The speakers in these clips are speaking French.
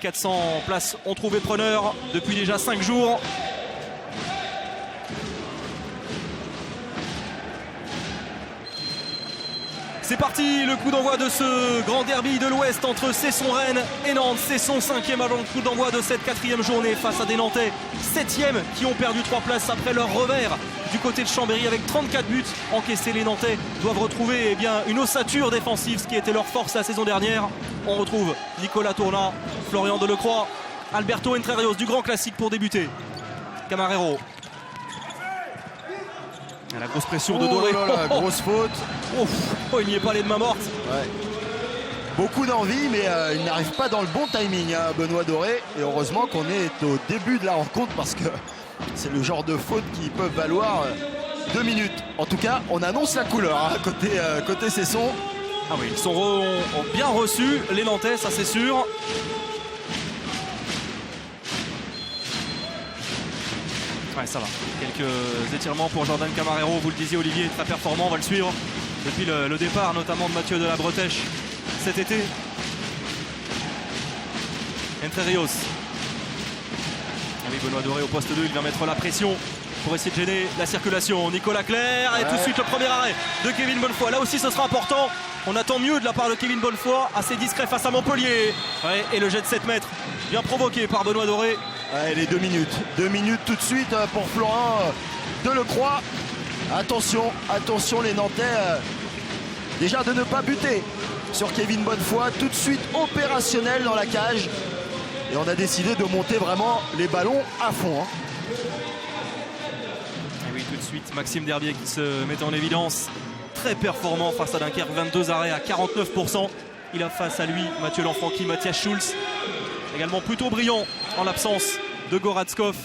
400 places ont trouvé preneur depuis déjà 5 jours. C'est parti, le coup d'envoi de ce grand derby de l'Ouest entre Cesson-Rennes et Nantes. Cesson 5e avant le coup d'envoi de cette 4e journée face à des Nantais 7e qui ont perdu 3 places après leur revers du côté de Chambéry avec 34 buts encaissés. Les Nantais doivent retrouver une ossature défensive, ce qui était leur force la saison dernière. On retrouve Nicolas Tournat, Florian Delecroix, Alberto Entrerios du grand classique pour débuter. Camarero. La grosse pression de Doré. Oh là là, grosse faute. Il n'y est pas allé de main morte. Ouais. Beaucoup d'envie, mais il n'arrive pas dans le bon timing, hein, Benoît Doré. Et heureusement qu'on est au début de la rencontre parce que c'est le genre de faute qui peuvent valoir 2 minutes. En tout cas, on annonce la couleur hein, côté Cesson. Ah oui, ils ont bien reçu les Nantais, ça c'est sûr. Ouais, ça va. Quelques étirements pour Jordan Camarero, vous le disiez Olivier, très performant, on va le suivre depuis le départ notamment de Mathieu de la Bretèche cet été. Entrerios. Ah oui, Benoît Doré au poste 2, il vient mettre la pression pour essayer de gêner la circulation. Nicolas Clerc et tout de suite le premier arrêt de Kevin Bonnefoy. Là aussi ce sera important. On attend mieux de la part de Kevin Bonnefoy, assez discret face à Montpellier. Ouais, et le jet de 7 mètres, bien provoqué par Benoît Doré. Ouais, les 2 minutes. 2 minutes tout de suite pour Florent Delecroix. Attention les Nantais. Déjà de ne pas buter sur Kevin Bonnefoy. Tout de suite opérationnel dans la cage. Et on a décidé de monter vraiment les ballons à fond. Hein. Et oui, tout de suite, Maxime Derbier qui se met en évidence. Très performant face à Dunkerque. 22 arrêts à 49%. Il a face à lui Mathieu Lanfranchi, Mathias Schulz. Également plutôt brillant en l'absence de Goratskov.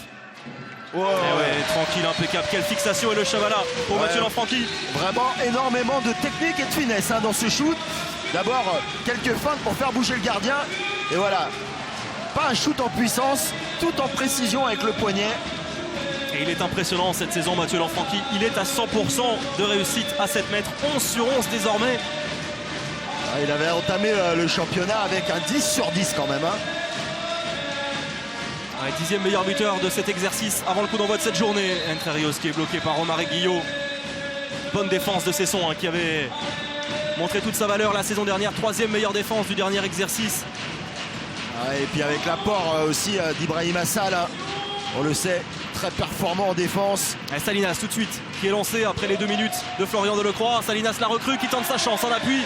Wow. Ouais, tranquille, impeccable. Quelle fixation et le Chavala pour Mathieu Lanfranchi. Vraiment énormément de technique et de finesse hein, dans ce shoot. D'abord, quelques feintes pour faire bouger le gardien. Et voilà, pas un shoot en puissance, tout en précision avec le poignet. Et il est impressionnant cette saison, Mathieu Lanfranchi. Il est à 100% de réussite à 7 mètres. 11 sur 11 désormais. Il avait entamé le championnat avec un 10 sur 10 quand même. Hein. 10e meilleur buteur de cet exercice avant le coup d'envoi de cette journée. Entrerios qui est bloqué par Romaric Guillot. Bonne défense de Cesson hein, qui avait montré toute sa valeur la saison dernière. 3e meilleure défense du dernier exercice. Et puis avec l'apport aussi d'Ibrahim Assal. Hein. On le sait, très performant en défense. Et Salinas tout de suite qui est lancé après les 2 minutes de Florian Delecroix. Salinas la recrue qui tente sa chance en appui.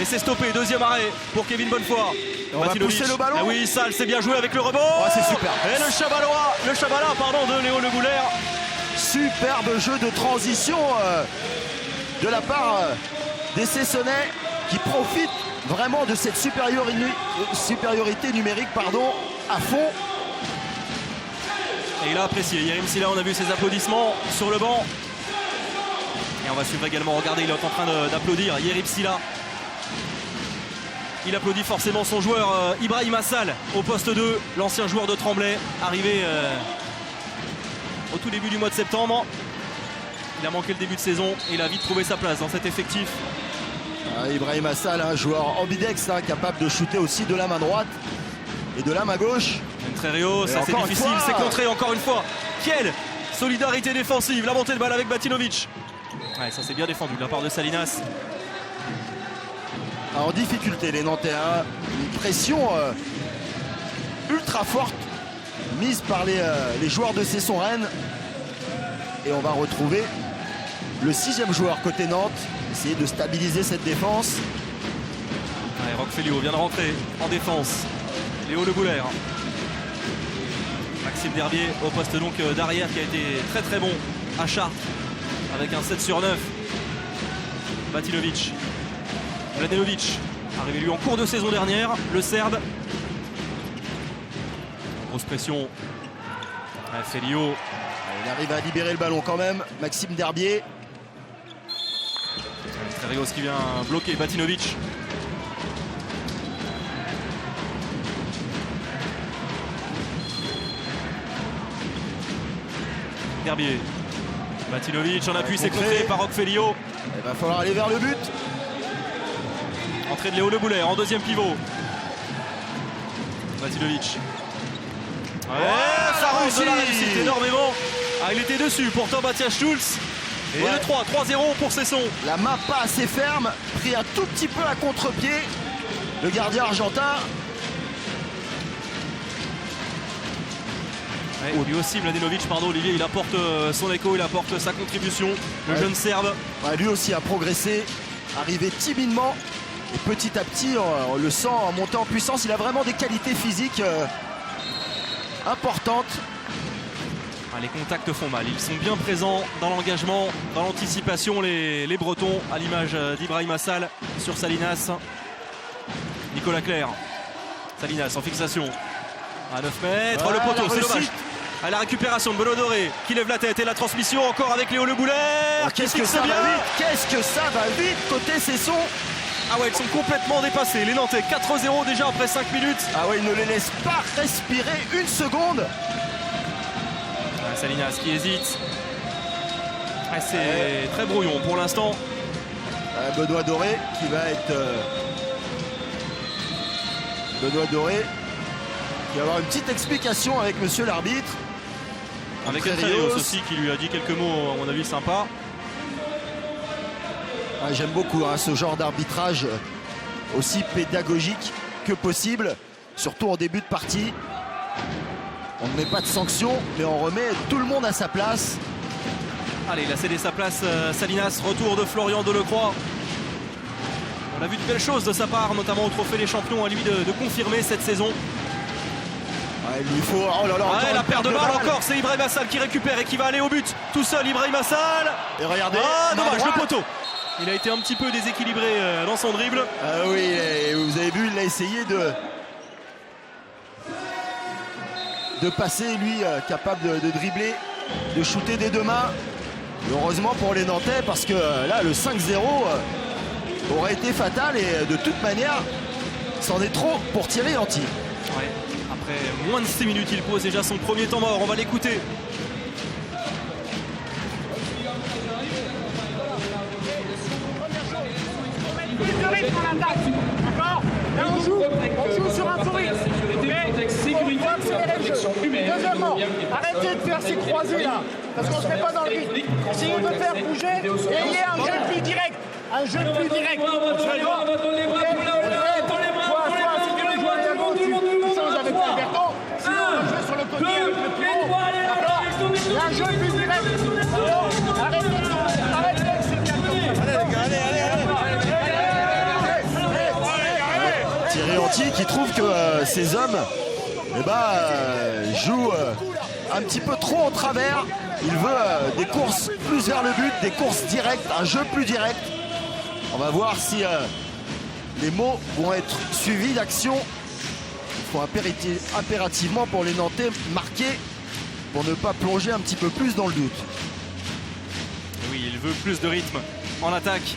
Et c'est stoppé. 2e arrêt pour Kevin Bonnefoy. On va pousser le ballon. Ah oui, Sal, c'est bien joué avec le rebond. Oh, c'est super. Et le Chavala de Léo Le Goulaire. Superbe jeu de transition de la part des Cessonnais qui profitent vraiment de cette supériorité numérique à fond. Et il a apprécié. Yerim Silla, on a vu ses applaudissements sur le banc. Et on va suivre également, regardez, il est en train d'applaudir Yerim Silla. Il applaudit forcément son joueur Ibrahim Assal au poste 2, l'ancien joueur de Tremblay, arrivé au tout début du mois de septembre. Il a manqué le début de saison et il a vite trouvé sa place dans cet effectif. Ibrahim Assal, un joueur ambidex, hein, capable de shooter aussi de la main droite et de la main gauche. Entrerios, ça c'est difficile, c'est contré encore une fois. Quelle solidarité défensive, la montée de balle avec Batinovic. Ouais, ça c'est bien défendu de la part de Salinas. En difficulté les Nantais, hein. Une pression ultra forte mise par les joueurs de Cesson-Rennes. Et on va retrouver le 6e joueur côté Nantes, essayer de stabiliser cette défense. Ouais, Roch Félio vient de rentrer en défense. Léo Le Goulaire. Maxime Derbier au poste donc d'arrière qui a été très très bon à Chartres avec un 7 sur 9. Batinovic. Mladenovic, arrivé lui en cours de saison dernière, le Serbe. Grosse pression. Félio. Il arrive à libérer le ballon quand même. Maxime Derbier. Entrerios qui vient bloquer Batinovic. Derbier. Batinovic en appui, c'est contré par Roch Félio. Il va falloir aller vers le but. Entrée de Léo Le Goulaire en 2e pivot. Matilovic. Ouais, ça rentre de la réussite énormément. Ah, il était dessus pourtant Mathias Schulz. Et le 3-0 pour Cesson. La main pas assez ferme, pris un tout petit peu à contre-pied. Le gardien argentin. Ouais, lui aussi, Mladenovic, pardon Olivier, il apporte son écho, il apporte sa contribution. Le jeune Serbe. Ouais, lui aussi a progressé, arrivé timidement. Et petit à petit, on le sent monter en puissance. Il a vraiment des qualités physiques importantes. Ah, les contacts font mal. Ils sont bien présents dans l'engagement, dans l'anticipation, les Bretons, à l'image d'Ibrahim Assal sur Salinas. Nicolas Clerc. Salinas en fixation. À 9 mètres, le poteau, c'est dommage. À la récupération de Benoît Doré qui lève la tête et la transmission encore avec Léo Le Boulet. Qu'est-ce que ça va vite, qu'est-ce que ça va vite côté Cesson. Ah ouais, ils sont complètement dépassés. Les Nantais 4-0 déjà après 5 minutes. Ah ouais, ils ne les laissent pas respirer une seconde. Salinas qui hésite. Ah, c'est très brouillon pour l'instant. Benoît Doré qui va être... Benoît Doré qui va avoir une petite explication avec monsieur l'arbitre. Avec Rios aussi qui lui a dit quelques mots à mon avis sympa. Ah, j'aime beaucoup ce genre d'arbitrage aussi pédagogique que possible, surtout en début de partie. On ne met pas de sanction, mais on remet tout le monde à sa place. Allez, il a cédé sa place, Salinas. Retour de Florian Delecroix. On a vu de belles choses de sa part, notamment au Trophée des Champions, à lui de confirmer cette saison. Ouais, il lui faut... Oh là là, la perte de balle encore, c'est Ibrahim Assal qui récupère et qui va aller au but. Tout seul, Ibrahim Assal. Et regardez, dommage, le poteau. Il a été un petit peu déséquilibré dans son dribble. Ah oui, et vous avez vu, il a essayé de passer, lui, capable de dribbler, de shooter des deux mains. Et heureusement pour les Nantais, parce que là, le 5-0 aurait été fatal. Et de toute manière, c'en est trop pour Thierry Anti. Ouais. Après moins de 6 minutes, il pose déjà son premier temps mort. On va l'écouter. De rythme en attaque, d'accord? Là on joue sur un faux rythme. Sécurité, protection humaine. Deuxièmement, arrêtez de faire ces croisés là, parce qu'on ne se met pas dans le rythme. Essayez de faire bouger et ayez un jeu plus direct. Un jeu plus direct. Sinon on joue sur le côté avec le pied. Il y a un jeu plus direct. Arrêtez, c'est bien comme ça. Allez les gars, allez. Thierry Anti qui trouve que ces hommes jouent un petit peu trop en travers. Il veut des courses plus vers le but, des courses directes, un jeu plus direct. On va voir si les mots vont être suivis d'action. Il faut impérativement pour les Nantais marquer pour ne pas plonger un petit peu plus dans le doute. Oui, il veut plus de rythme en attaque.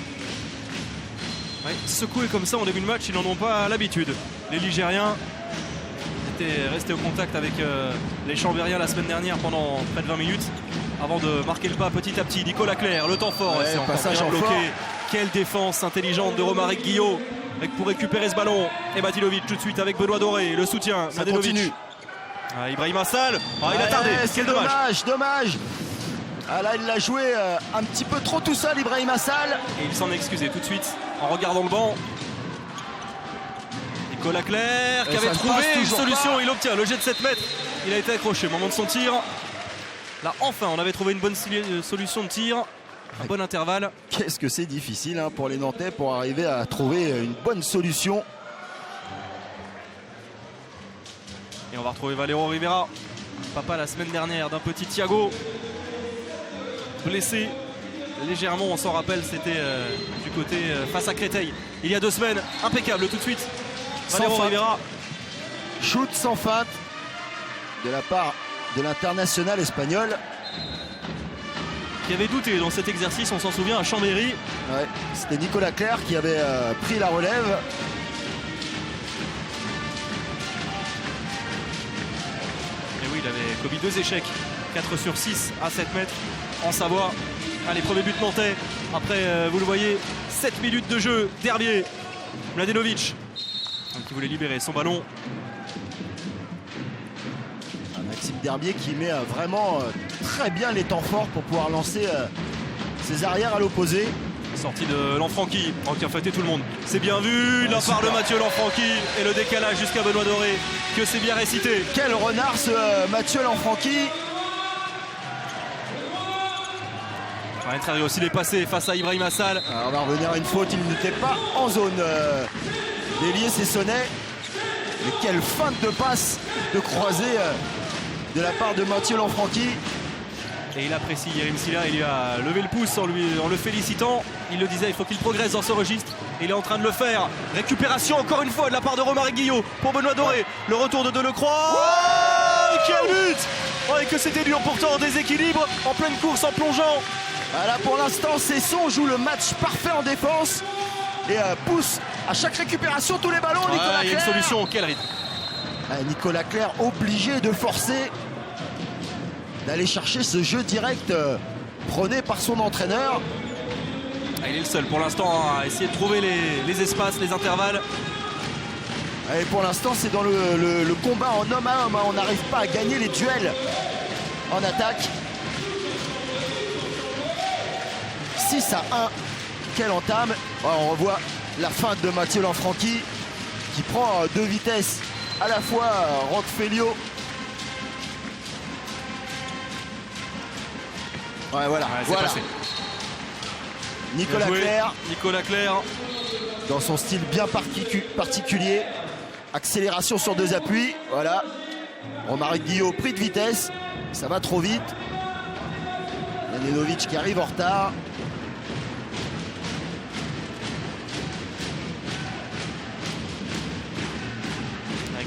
Ouais, secoués comme ça en début de match, ils n'en ont pas l'habitude. Les Ligériens étaient restés au contact avec les Chambériens la semaine dernière pendant près de 20 minutes avant de marquer le pas petit à petit. Nicolas Clerc, le temps fort, c'est encore bien bloqué. Quelle défense intelligente de Romaric Guillot pour récupérer ce ballon. Et Matilovic tout de suite avec Benoît Doré, le soutien. Ça continue. Ibrahim Assal, il a tardé, quel dommage. Ah là, il l'a joué un petit peu trop tout seul, Ibrahim Assal. Et il s'en est excusé tout de suite en regardant le banc. Nicolas Clerc qui avait trouvé une solution, il obtient le jet de 7 mètres. Il a été accroché au moment de son tir. Là, enfin, on avait trouvé une bonne solution de tir. Un bon intervalle. Qu'est-ce que c'est difficile pour les Nantais pour arriver à trouver une bonne solution. Et on va retrouver Valero Rivera, papa la semaine dernière d'un petit Thiago blessé légèrement, on s'en rappelle, c'était du côté face à Créteil il y a 2 semaines. Impeccable tout de suite. Valero Rivera. Shoot sans feinte de la part de l'international espagnol. Qui avait douté dans cet exercice, on s'en souvient, à Chambéry. Ouais, c'était Nicolas Clerc qui avait pris la relève. Et oui, il avait commis 2 échecs, 4 sur 6 à 7 mètres en Savoie. Allez, premier but nantais. Après, vous le voyez, 7 minutes de jeu. Derbier, Mladenovic qui voulait libérer son ballon. Maxime Derbier qui met vraiment très bien les temps forts pour pouvoir lancer ses arrières à l'opposé. Sortie de Lanfranchi, qui a fêté tout le monde. C'est bien vu, la part de Mathieu Lanfranchi et le décalage jusqu'à Benoît Doré, que c'est bien récité. Quel renard ce Mathieu Lanfranchi. Entrario s'il est passé face à Ibrahim Assal. Alors, on va revenir à une faute, il n'était pas en zone. L'ailier Sessonnais. Mais quelle feinte de passe de croisé de la part de Mathieu Lanfranchi. Et il apprécie Yerim Silla, il lui a levé le pouce en le félicitant. Il le disait, il faut qu'il progresse dans ce registre. Et il est en train de le faire. Récupération encore une fois de la part de Romaric Guillot pour Benoît Doré. Le retour de Delecroix. Oh, quel but! Oh, et que c'était dur pourtant en déséquilibre, en pleine course, en plongeant. Voilà, pour l'instant, Cesson joue le match parfait en défense. Et pousse à chaque récupération tous les ballons. Nicolas il y a une solution, quel rythme. Nicolas Clerc obligé de forcer, d'aller chercher ce jeu direct prôné par son entraîneur. Il est le seul pour l'instant à essayer de trouver les espaces, les intervalles. Et pour l'instant, c'est dans le combat en homme à homme. On n'arrive pas à gagner les duels en attaque. 6-1. Quelle entame. On revoit la feinte de Mathieu Lanfranchi qui prend deux vitesses à la fois. Roquefelio. Ouais, voilà. Voilà. Passé. Nicolas Clerc. Nicolas Clerc. Dans son style bien particulier. Accélération sur deux appuis. Voilà. Romaric Guillot pris de vitesse. Ça va trop vite. Mladenovic qui arrive en retard.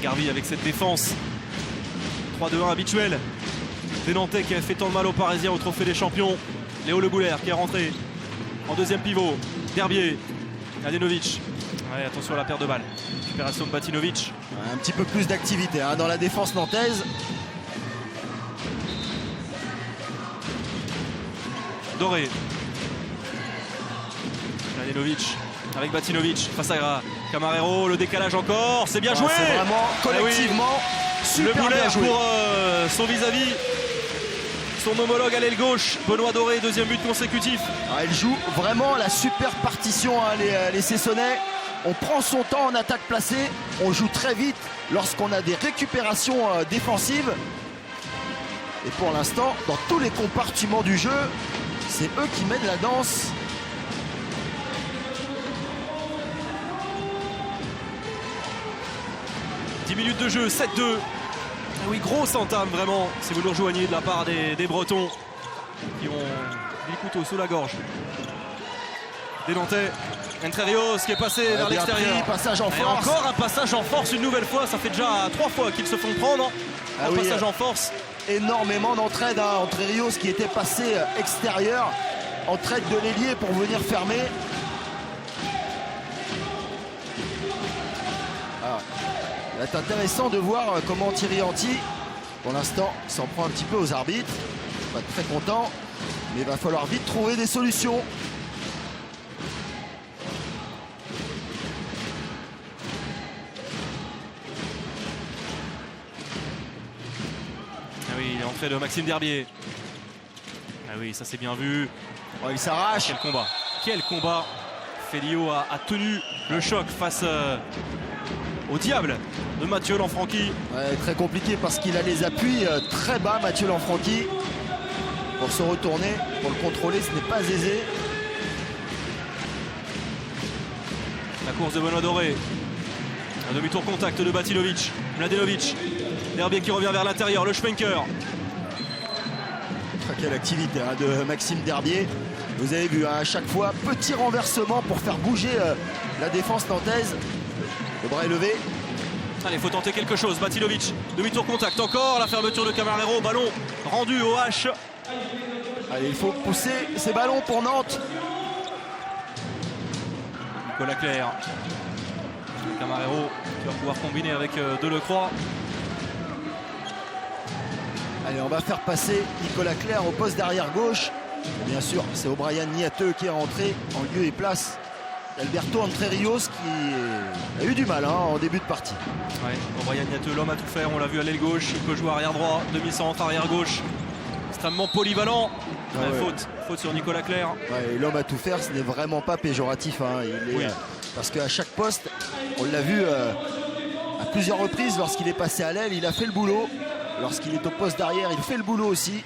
Garbi avec cette défense 3-2-1 habituelle des Nantais qui a fait tant de mal aux Parisiens au Trophée des Champions. Léo Le Goulaire qui est rentré en deuxième pivot. Derbier, Mladenovic. Ouais, attention à la perte de balle. Récupération de Batinovic. Un petit peu plus d'activité dans la défense nantaise. Doré. Mladenovic avec Batinovic face à Camarero, le décalage encore, c'est bien joué. C'est vraiment collectivement super Le Goulaire bien joué. Pour son vis-à-vis, son homologue à l'aile gauche, Benoît Doré, deuxième but consécutif. Il joue vraiment la super partition, les Cessonnais. On prend son temps en attaque placée, on joue très vite lorsqu'on a des récupérations défensives. Et pour l'instant, dans tous les compartiments du jeu, c'est eux qui mènent la danse. Minutes de jeu, 7-2. Oui, grosse entame vraiment, si vous nous rejoignez, de la part des Bretons qui ont des couteaux sous la gorge des Nantais. Entrarios qui est passé vers l'extérieur. Passage en Et force. encore un passage en force une nouvelle fois, ça fait déjà 3 fois qu'ils se font prendre. Passage en force. Énormément d'entraide entre Rios qui était passé extérieur. Entraide de l'ailier pour venir fermer. C'est intéressant de voir comment Thierry Anti, pour l'instant, s'en prend un petit peu aux arbitres. Pas très content, mais il va falloir vite trouver des solutions. Ah oui, l'entrée de Maxime Derbier. Ah oui, ça c'est bien vu. Oh, il s'arrache. Quel combat. Quel combat. Félio a tenu le choc face au diable de Mathieu Lanfranchi. Ouais, très compliqué parce qu'il a les appuis très bas, Mathieu Lanfranchi. Pour se retourner, pour le contrôler, ce n'est pas aisé. La course de Benoît Doré. Un demi-tour contact de Batinovic. Mladenovic. Derbier qui revient vers l'intérieur, le Schwenker. Quelle activité de Maxime Derbier. Vous avez vu à chaque fois, petit renversement pour faire bouger la défense nantaise. Le bras est levé. Allez, il faut tenter quelque chose. Batinovic, demi-tour contact encore. La fermeture de Camarero, ballon rendu au H. Allez, il faut pousser ces ballons pour Nantes. Nicolas Clerc. Camarero qui va pouvoir combiner avec Delecroix. Allez, on va faire passer Nicolas Clerc au poste d'arrière gauche. Bien sûr, c'est O'Brien Niateux qui est rentré en lieu et place Alberto Entre Rios qui a eu du mal en début de partie. Ouais, Brian Niateux, l'homme à tout faire, on l'a vu à l'aile gauche, il peut jouer arrière droit, demi-centre, arrière gauche. Extrêmement polyvalent. Ouais. Faute sur Nicolas Clerc. Ouais, l'homme à tout faire, ce n'est vraiment pas péjoratif. Il est, parce qu'à chaque poste, on l'a vu à plusieurs reprises, lorsqu'il est passé à l'aile, il a fait le boulot. Lorsqu'il est au poste d'arrière, il fait le boulot aussi.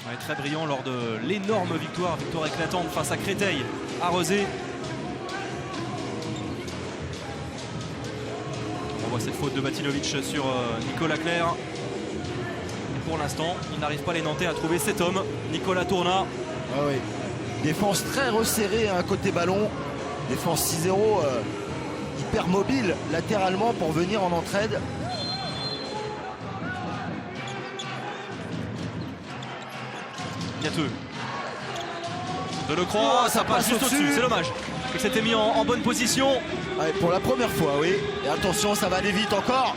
Ouais, très brillant lors de l'énorme victoire éclatante face à Créteil à Rezé. On voit cette faute de Batinovic sur Nicolas Clerc. Et pour l'instant, il n'arrive pas les Nantais à trouver cet homme, Nicolas Tourna. Ah oui. Défense très resserrée côté ballon. Défense 6-0, hyper mobile latéralement pour venir en entraide. Niateux. Delecroix, ça passe juste au-dessus, c'est dommage. Il s'était mis en bonne position. Ouais, pour la première fois, oui. Et attention, ça va aller vite encore.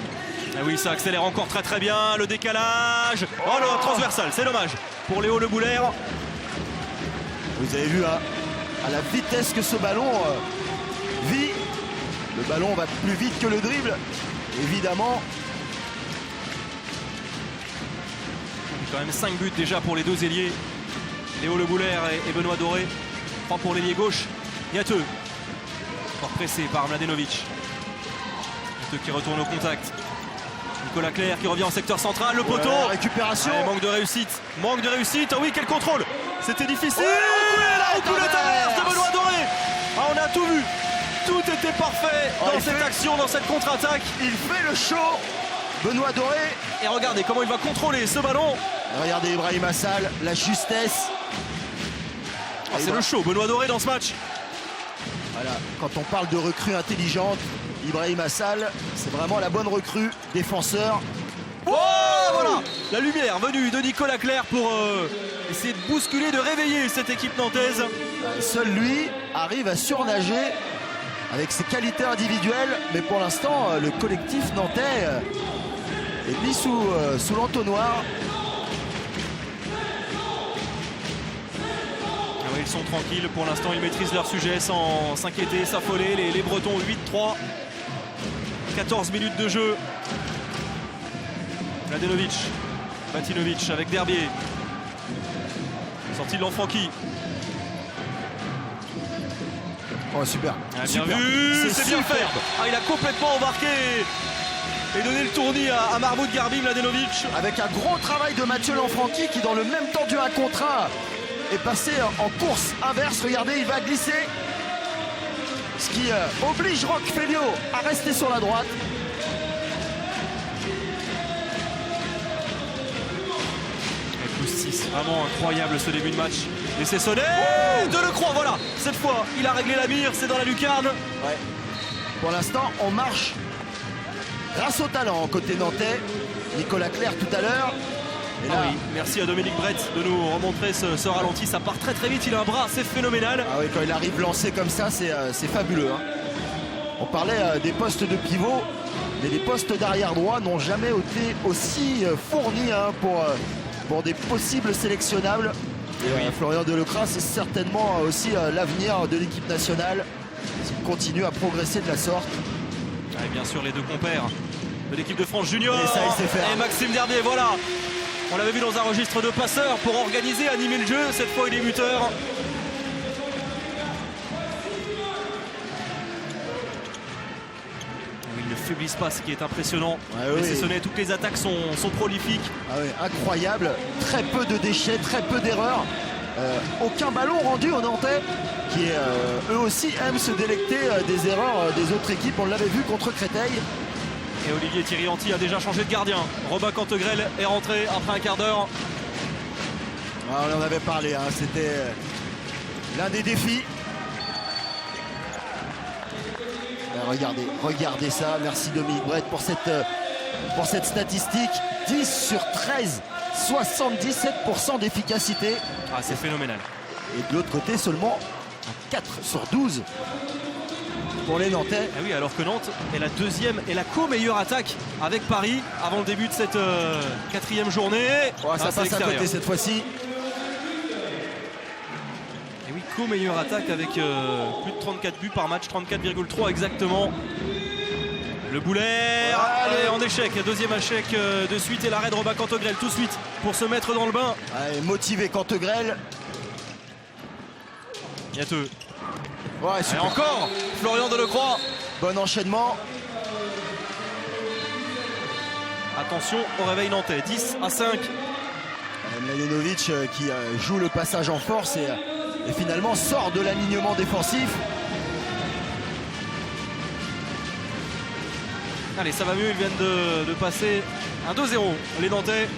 Et oui, ça accélère encore très bien. Le décalage. Oh, le transversal, c'est dommage. Pour Léo Le Boulaire. Vous avez vu à la vitesse que ce ballon vit. Le ballon va plus vite que le dribble, évidemment. Quand même 5 buts déjà pour les deux ailiers. Léo Le Boulaire et Benoît Doré. 3 pour l'ailier gauche. Niateux. Encore pressé par Mladenovic. Niateux qui retourne au contact. Nicolas Clerc qui revient en secteur central. Le poteau. Récupération. Manque de réussite. Manque de réussite. Oh oui, quel contrôle. C'était difficile. Ouais, au coup de traverse de Benoît Doré. Ah, on a tout vu. Tout était parfait dans cette action, dans cette contre-attaque. Il fait le show. Benoît Doré. Et regardez comment il va contrôler ce ballon. Regardez Ibrahim Assal, la justesse. C'est le show, Benoît Doré dans ce match. Voilà, quand on parle de recrue intelligente, Ibrahim Assal, c'est vraiment la bonne recrue, défenseur. Oh, voilà, la lumière venue de Nicolas Clerc pour essayer de bousculer, de réveiller cette équipe nantaise. Seul lui arrive à surnager avec ses qualités individuelles, mais pour l'instant, le collectif nantais est mis sous l'entonnoir. Ils sont tranquilles, pour l'instant ils maîtrisent leur sujet sans s'inquiéter, s'affoler. Les Bretons 8-3, 14 minutes de jeu. Mladenovic, Batinovic avec Derbier. Sortie de l'Enfranqui. Oh super, Ah, bien super. vu, c'est bien superbe. fait. Ah, il a complètement embarqué et donné le tournis à Mahmoud Garbi, Mladenovic. Avec un gros travail de Mathieu Lanfranchi qui dans le même temps du 1 contre 1 est passé en course inverse. Regardez, il va glisser. Ce qui oblige Roch Félio à rester sur la droite. Et plus 6, vraiment incroyable ce début de match. Et c'est sonné. Delecroix, voilà. Cette fois, il a réglé la mire, c'est dans la lucarne. Ouais. Pour l'instant, on marche grâce au talent côté nantais. Nicolas Clerc tout à l'heure. Et là, Ah oui, merci à Dominique Brett de nous remontrer ce ralenti. Ça part très vite, il a un bras assez phénoménal. ah oui, quand il arrive lancé comme ça, c'est fabuleux. On parlait des postes de pivot, mais les postes d'arrière droit n'ont jamais été aussi fournis pour des possibles sélectionnables. Et Florian Delecras, c'est certainement aussi l'avenir de l'équipe nationale s'il continue à progresser de la sorte. Et bien sûr les deux compères de l'équipe de France junior. Et ça, il sait faire. Et Maxime Derbier, voilà. On l'avait vu dans un registre de passeurs pour organiser, animer le jeu. Cette fois, il est buteur. Ils ne faiblissent pas, ce qui est impressionnant. Ouais, c'est sonné, toutes les attaques sont prolifiques. Ah oui, incroyable. Très peu de déchets, très peu d'erreurs. Aucun ballon rendu aux Nantais qui eux aussi aiment se délecter des erreurs des autres équipes. On l'avait vu contre Créteil. Et Olivier Thirianti a déjà changé de gardien. Robin Cantegrel est rentré après un quart d'heure. Ah, on en avait parlé, c'était l'un des défis. Regardez ça. Merci Dominique Brett pour cette statistique. 10 sur 13, 77% d'efficacité. Ah, c'est phénoménal. Et de l'autre côté, seulement 4 sur 12 pour les Nantais. Ah oui, alors que Nantes est la deuxième et la co-meilleure attaque avec Paris avant le début de cette quatrième journée. Ça passe à côté cette fois-ci. Et oui, Monaco, meilleure attaque avec plus de 34 buts par match, 34,3 exactement. Le boulet en échec, deuxième échec de suite et l'arrêt de Robin Cantegrel tout de suite pour se mettre dans le bain. Allez, motivé Cantegrel. Niateux. Ouais, et encore Florian Delecroix. Bon enchaînement. Attention au réveil nantais, 10-5. Mladenovic qui joue le passage en force et finalement sort de l'alignement défensif. Allez, ça va mieux, ils viennent de passer un 2-0, les Nantais.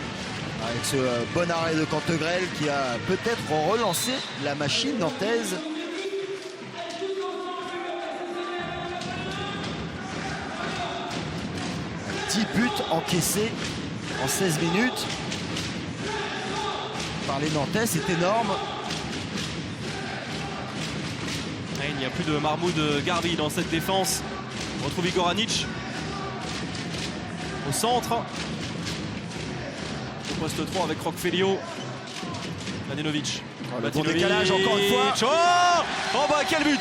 Avec ce bon arrêt de Cantegrel qui a peut-être relancé la machine nantaise. Un 10 buts encaissés en 16 minutes par les Nantais, c'est énorme. Il n'y a plus de Mahmoud Garbi dans cette défense. On retrouve Igor Anic au centre. Au poste 3 avec Roquefelio. Mladenovic. Le bon décalage encore une fois. Oh bah quel but!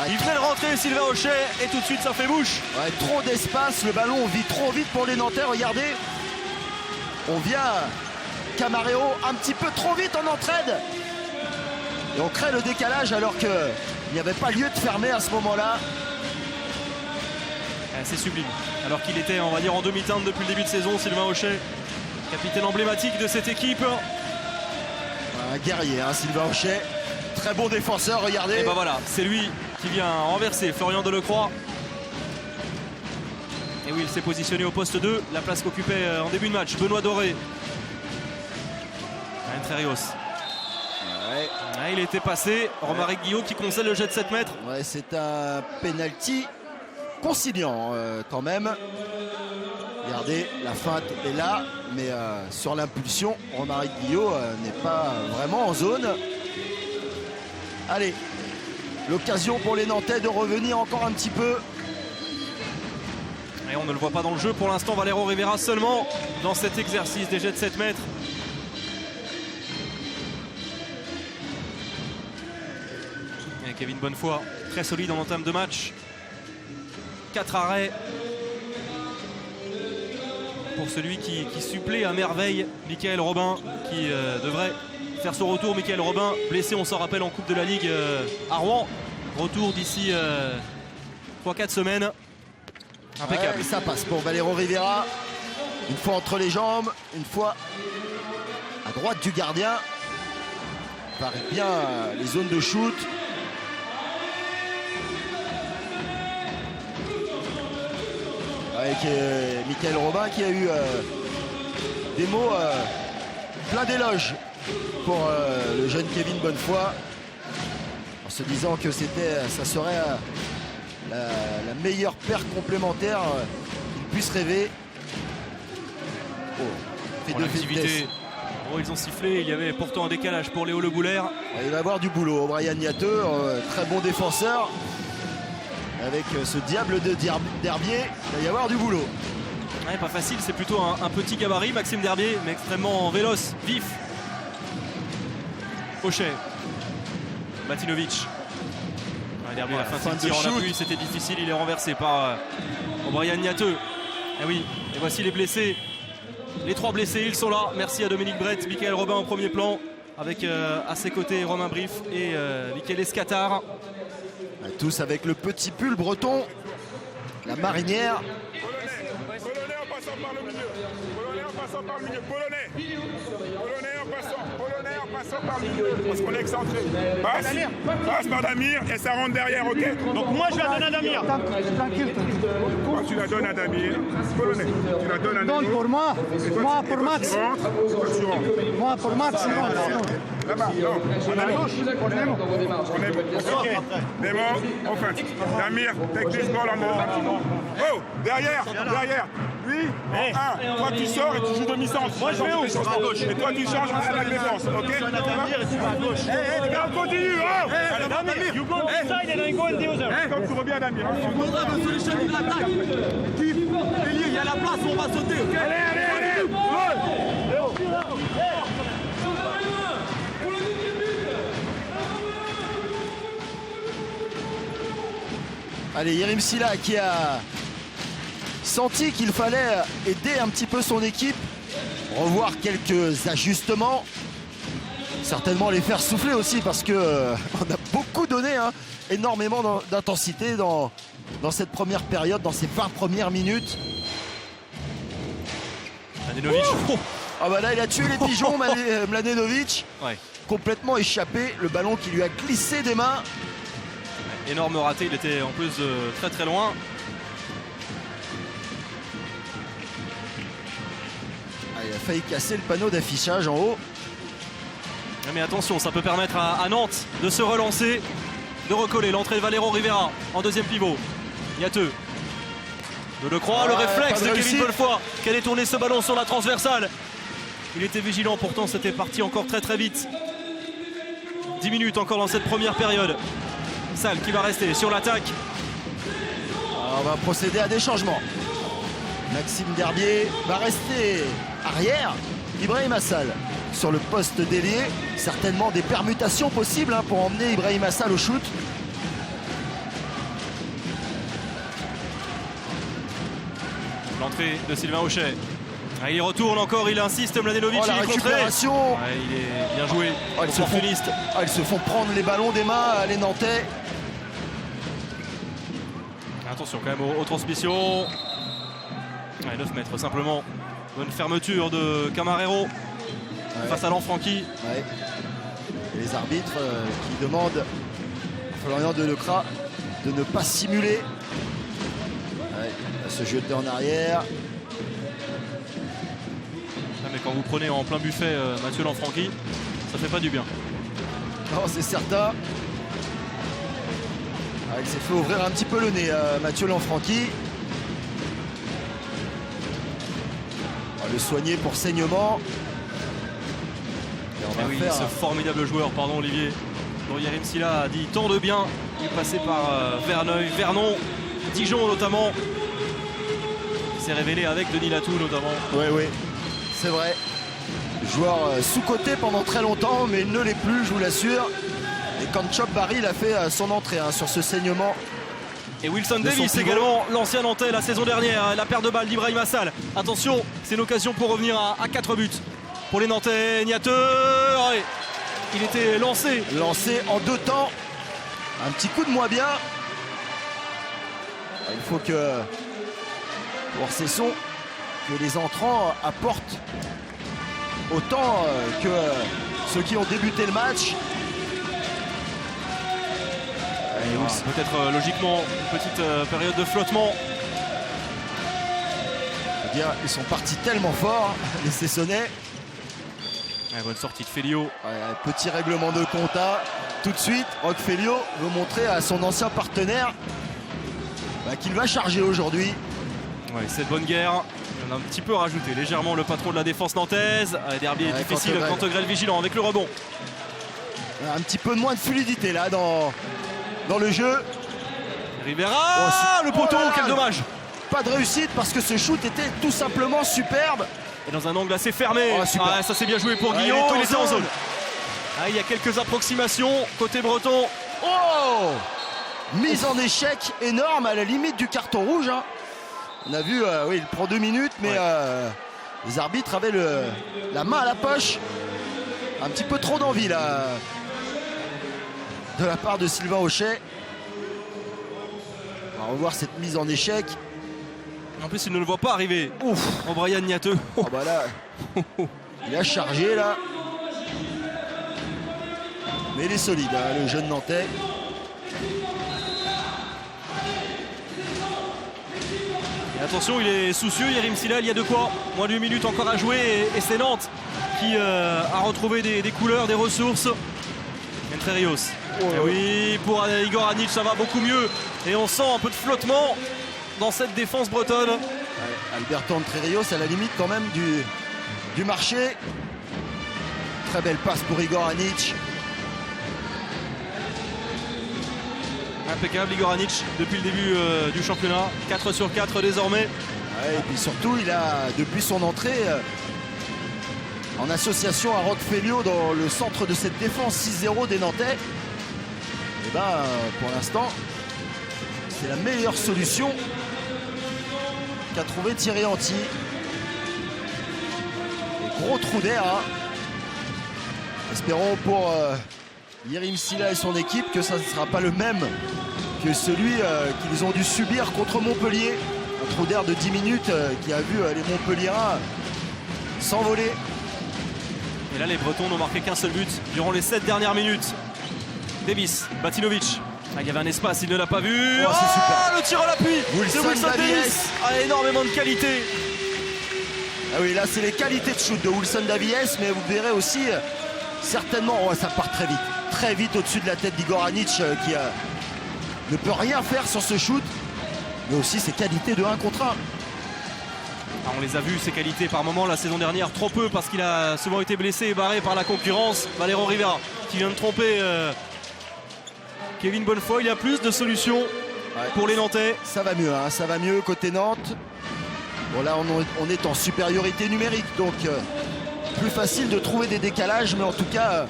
Il venait de rentrer Sylvain Hochet et tout de suite ça fait bouche. Ouais, trop d'espace, le ballon vit trop vite pour les Nantais, regardez. On vient Camareo un petit peu trop vite en entraide. Et on crée le décalage alors qu'il n'y avait pas lieu de fermer à ce moment-là. C'est sublime. Alors qu'il était, on va dire, en demi-teinte depuis le début de saison, Sylvain Hochet, capitaine emblématique de cette équipe. Un guerrier, hein, Sylvain Hochet. Très bon défenseur, regardez. Et bah voilà, c'est lui qui vient renverser Florian Delecroix. Et oui, il s'est positionné au poste 2, la place qu'occupait en début de match Benoît Doré. Entrerios. Ouais. Il était passé. Romaric Guillot qui concède le jet de 7 mètres. Ouais, c'est un penalty conciliant quand même. Regardez, la feinte est là, mais sur l'impulsion, Romaric Guillot n'est pas vraiment en zone. Allez, l'occasion pour les Nantais de revenir encore un petit peu. Et on ne le voit pas dans le jeu pour l'instant, Valero Rivera seulement dans cet exercice des jets de 7 mètres. Et Kevin Bonnefoy, très solide en entame de match. 4 arrêts pour celui qui supplée à merveille Michael Robin, qui devrait faire son retour. Michael Robin, blessé, on s'en rappelle, en Coupe de la Ligue à Rouen. Retour d'ici 3-4 semaines. Impeccable. Ouais, ça passe pour Valero Rivera. Une fois entre les jambes, une fois à droite du gardien. Paraît bien les zones de shoot. Avec Michael Robin qui a eu des mots plein d'éloges pour le jeune Kevin Bonnefoy, en se disant que ça serait la meilleure paire complémentaire qu'il puisse rêver. Pour l'activité. Oh, ils ont sifflé, il y avait pourtant un décalage pour Léo Le Boulaire. Il va avoir du boulot, Brian Niateux, très bon défenseur. Avec ce diable de Derbier, il va y avoir du boulot. Ouais, pas facile, c'est plutôt un petit gabarit, Maxime Derbier, mais extrêmement véloce, vif. Hochet, Matinovic. Ouais, Derbier, la fin de tir en appui, c'était difficile, il est renversé par Brian Niateux. Et oui, et voici les blessés. Les 3 blessés, ils sont là. Merci à Dominique Brett, Michael Robin au premier plan, avec à ses côtés Romain Briff et Michael Escatar. Tous avec le petit pull breton, la marinière. Polonais en passant par le milieu. Polonais en passant par le milieu. Polonais en passant par le milieu. Parce qu'on est excentré. Passe par Damir et ça rentre derrière, ok? Donc moi je la donne à Damir. Tranquille. Toi tu la donnes à Damir. Polonais. Tu la donnes à Damir. Non, pour moi. Moi pour Max. Tu rentres. Moi pour Max. Là-bas, non. À gauche. On est bon. Ok. Nemo, on fait. Damir, take this ball en haut. Oh, derrière. Lui, en 1. Toi tu sors et tu joues demi-centre. Moi je vais où? À gauche. Et toi tu changes à la défense, ok? À gauche. Et bien on continue, oh! Damir, you go inside and I go on the other. Comme tu reviens Damir. On voudra de solution de l'attaque. Il y a la place où on va sauter. Allez. Allez, Yerim Silla qui a senti qu'il fallait aider un petit peu son équipe, revoir quelques ajustements, certainement les faire souffler aussi parce que on a beaucoup donné, hein, énormément d'intensité dans cette première période, dans ces 20 premières minutes. Mladenovic. Oh, Ah bah là il a tué les pigeons, Mladenovic. ouais. Complètement échappé, le ballon qui lui a glissé des mains. Énorme raté, il était en plus très très loin. Ah, il a failli casser le panneau d'affichage en haut. Mais attention, ça peut permettre à Nantes de se relancer, de recoller l'entrée de Valero Rivera en deuxième pivot. Niateux. De Lecroix, le Ouais, réflexe pas de de Kevin réussite. Bonnefoy qui a détourné ce ballon sur la transversale. Il était vigilant, pourtant c'était parti encore très très vite. 10 minutes encore dans cette première période. Sall qui va rester sur l'attaque. Alors, on va procéder à des changements. Maxime Derbier va rester arrière. Ibrahima Sall sur le poste d'ailier. Certainement des permutations possibles, hein, pour emmener Ibrahima Sall au shoot. L'entrée de Sylvain Auchet. Ah, il retourne encore, il insiste, Mladenovic, Oh, la il est contré. récupération. Ouais, il est bien joué, Oh, ils se font- opportuniste. Ah, ils se font prendre les ballons des mains, les Nantais. Attention quand même aux transmissions. Ouais, 9 mètres simplement. Bonne fermeture de Camarero Ouais. face à Lanfranchi. Ouais. Et les arbitres qui demandent à Florian Delecras de ne pas simuler. Ouais, il va se jeter en arrière. Ah, mais quand vous prenez en plein buffet Mathieu Lanfranchi, ça fait pas du bien. Non, c'est certain. Ah, il s'est fait ouvrir un petit peu le nez, Mathieu Lanfranchi. On va le soigner pour saignement. Et on Ah va oui, faire ce formidable joueur, pardon Olivier, dont Yerim Silla a dit tant de bien. Il est passé par Verneuil, Vernon, Dijon notamment. Il s'est révélé avec Denis Latou notamment. Oui, c'est vrai. Joueur sous-coté pendant très longtemps, mais il ne l'est plus, je vous l'assure. Et quand Chop Barry, il a fait son entrée, hein, sur ce saignement. Et Wilson De son Davis pivot. également, l'ancien Nantais la saison dernière. La paire de balles d'Ibrahima Sall. Attention, c'est une occasion pour revenir à 4 buts. Pour les Nantais, Niateux. Ouais, il était lancé. Lancé en 2 temps. Un petit coup de moins bien. Il faut que, pour Cesson, que les entrants apportent autant que ceux qui ont débuté le match. Et Ah, Wilson- peut-être logiquement une petite période de flottement. je veux dire, ils sont partis tellement fort, les Cessonnais. Ouais, bonne sortie de Félio. Ouais, petit règlement de compta. Tout de suite, Roque Félio veut montrer à son ancien partenaire qu'il va charger aujourd'hui. Ouais, cette bonne guerre. On a un petit peu rajouté légèrement le patron de la défense nantaise. Derby est Ouais, difficile, Cantegrel. Cantegrel vigilant avec le rebond. Un petit peu moins de fluidité là dans le jeu. Rivera, Oh, le poteau, oh là là. quel dommage. Pas de réussite parce que ce shoot était tout simplement superbe. Et dans un angle assez fermé. Oh, super. Ah, ça s'est bien joué pour Ouais, Guillaume, il était en zone. zone. Ah, il y a quelques approximations côté breton. Oh, mise en échec énorme à la limite du carton rouge, hein. On a vu, oui, il prend 2 minutes, mais Ouais. les arbitres avaient la main à la poche. Un petit peu trop d'envie là de la part de Sylvain Auchet. On va revoir cette mise en échec. En plus, il ne le voit pas arriver. Ouf. Oh, Brian Niateux. Oh bah là, il a chargé là. Mais il est solide, hein, le jeune Nantais. Et attention, il est soucieux, Yerim Silla, il y a de quoi. Moins d'1 minute encore à jouer et c'est Nantes qui a retrouvé des couleurs, des ressources. Entre Rios. Et oui, pour Igor Anic, ça va beaucoup mieux. Et on sent un peu de flottement dans cette défense bretonne. Ouais, Alberto Entrerios à la limite quand même du marché. Très belle passe pour Igor Anic. Impeccable, Igor Anic, depuis le début du championnat. 4 sur 4 désormais. Ouais, et puis surtout, il a, depuis son entrée, en association à Roque Félio dans le centre de cette défense 6-0 des Nantais, et ben, pour l'instant, C'est la meilleure solution qu'a trouvé Thierry Anti. Et gros trou d'air. Hein. Espérons pour Yerim Silla et son équipe que ça ne sera pas le même que celui qu'ils ont dû subir contre Montpellier. Un trou d'air de 10 minutes qui a vu les Montpelliérains s'envoler. Et là, les Bretons n'ont marqué qu'un seul but durant les 7 dernières minutes. Davis, Batilovic. Ah, il y avait un espace, il ne l'a pas vu. Oh, c'est super. Le tir à l'appui de Wilson Davies a énormément de qualité. Ah oui, là, c'est les qualités de shoot de Wilson Davies, mais vous verrez aussi certainement, ça part très vite au-dessus de la tête d'Igor Anic qui ne peut rien faire sur ce shoot, mais aussi ses qualités de 1 contre 1. Ah, on les a vus, ses qualités par moment la saison dernière, trop peu parce qu'il a souvent été blessé et barré par la concurrence. Valero Rivera qui vient de tromper Kevin Bonnefoy. Il y a plus de solutions pour les Nantais. Ça va mieux, hein, ça va mieux côté Nantes. Bon, là on est en supériorité numérique, donc plus facile de trouver des décalages, mais en tout cas